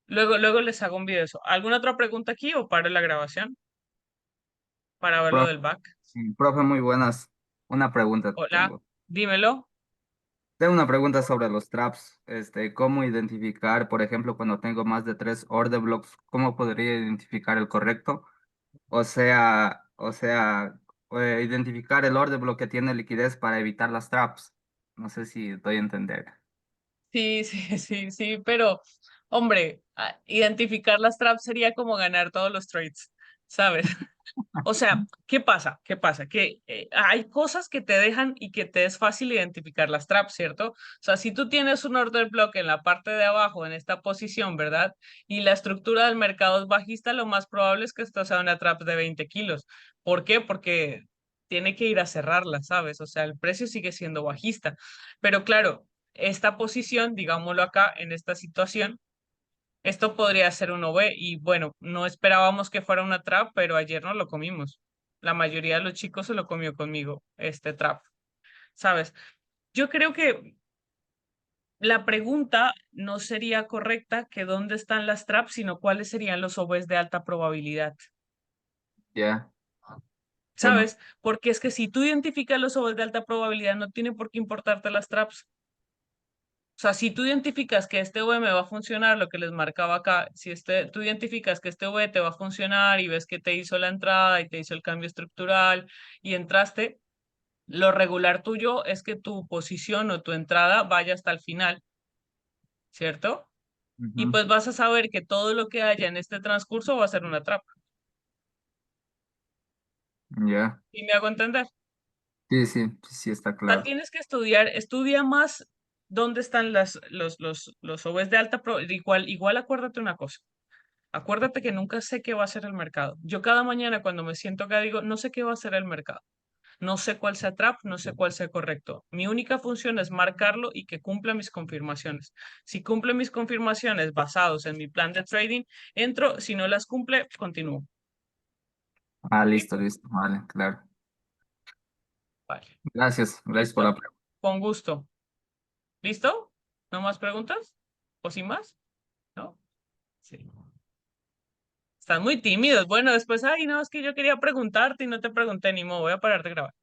Luego les hago un video de eso. ¿Alguna otra pregunta aquí o paro la grabación para ver lo Profe, del back? sí, profe, muy buenas. Una pregunta Hola, tengo. dímelo. Tengo una pregunta sobre los traps. ¿Cómo identificar, por ejemplo, cuando tengo más de 3 order blocks, cómo podría identificar el correcto? O sea, identificar el order block que tiene liquidez para evitar las traps. No sé si doy a entender. Sí, sí, sí, sí, pero hombre, identificar las traps sería como ganar todos los trades, ¿sabes? O sea, ¿qué pasa? ¿Qué pasa? Que hay cosas que te dejan y que te es fácil identificar las traps, ¿cierto? O sea, si tú tienes un order block en la parte de abajo, en esta posición, ¿verdad? Y la estructura del mercado es bajista, lo más probable es que esto sea una trap de 20 kilos. ¿Por qué? Porque tiene que ir a cerrarla, ¿sabes? O sea, el precio sigue siendo bajista. Pero claro, esta posición, digámoslo acá, en esta situación, esto podría ser un OV y bueno, no esperábamos que fuera una trap, pero ayer no lo comimos. La mayoría de los chicos se lo comió conmigo, este trap, ¿sabes? Yo creo que la pregunta no sería correcta que dónde están las traps, sino cuáles serían los OVs de alta probabilidad, Ya, bueno, ¿sabes? Porque es que si tú identificas los OVs de alta probabilidad, no tiene por qué importarte las traps. O sea, si tú identificas que este V me va a funcionar, lo que les marcaba acá, si tú identificas que este V te va a funcionar y ves que te hizo la entrada y te hizo el cambio estructural y entraste, lo regular tuyo es que tu posición o tu entrada vaya hasta el final, ¿cierto? Y ujú, pues vas a saber que todo lo que haya en este transcurso va a ser una trampa. ya, ¿Y me hago entender? sí, sí, sí, sí, está Sea, claro. tienes que estudiar, estudia más dónde están los OVs de alta probabilidad. Igual acuérdate una cosa. Acuérdate que nunca sé qué va a ser el mercado. Yo cada mañana cuando me siento acá digo, no sé qué va a ser el mercado. No sé cuál sea trap, no sé cuál sea correcto. Mi única función es marcarlo y que cumpla mis confirmaciones. Si cumple mis confirmaciones basados en mi plan de trading, entro. Si no las cumple, continúo. Ah, ¿Sí? listo, listo, vale, claro. Vale. Gracias, gracias por la Listo. pregunta. Con gusto. ¿Listo? ¿No más preguntas? ¿O sin más? ¿No? Sí. Están muy tímidos. Bueno, después, ay, no, es que yo quería preguntarte y no te pregunté ni modo. Voy a parar de grabar.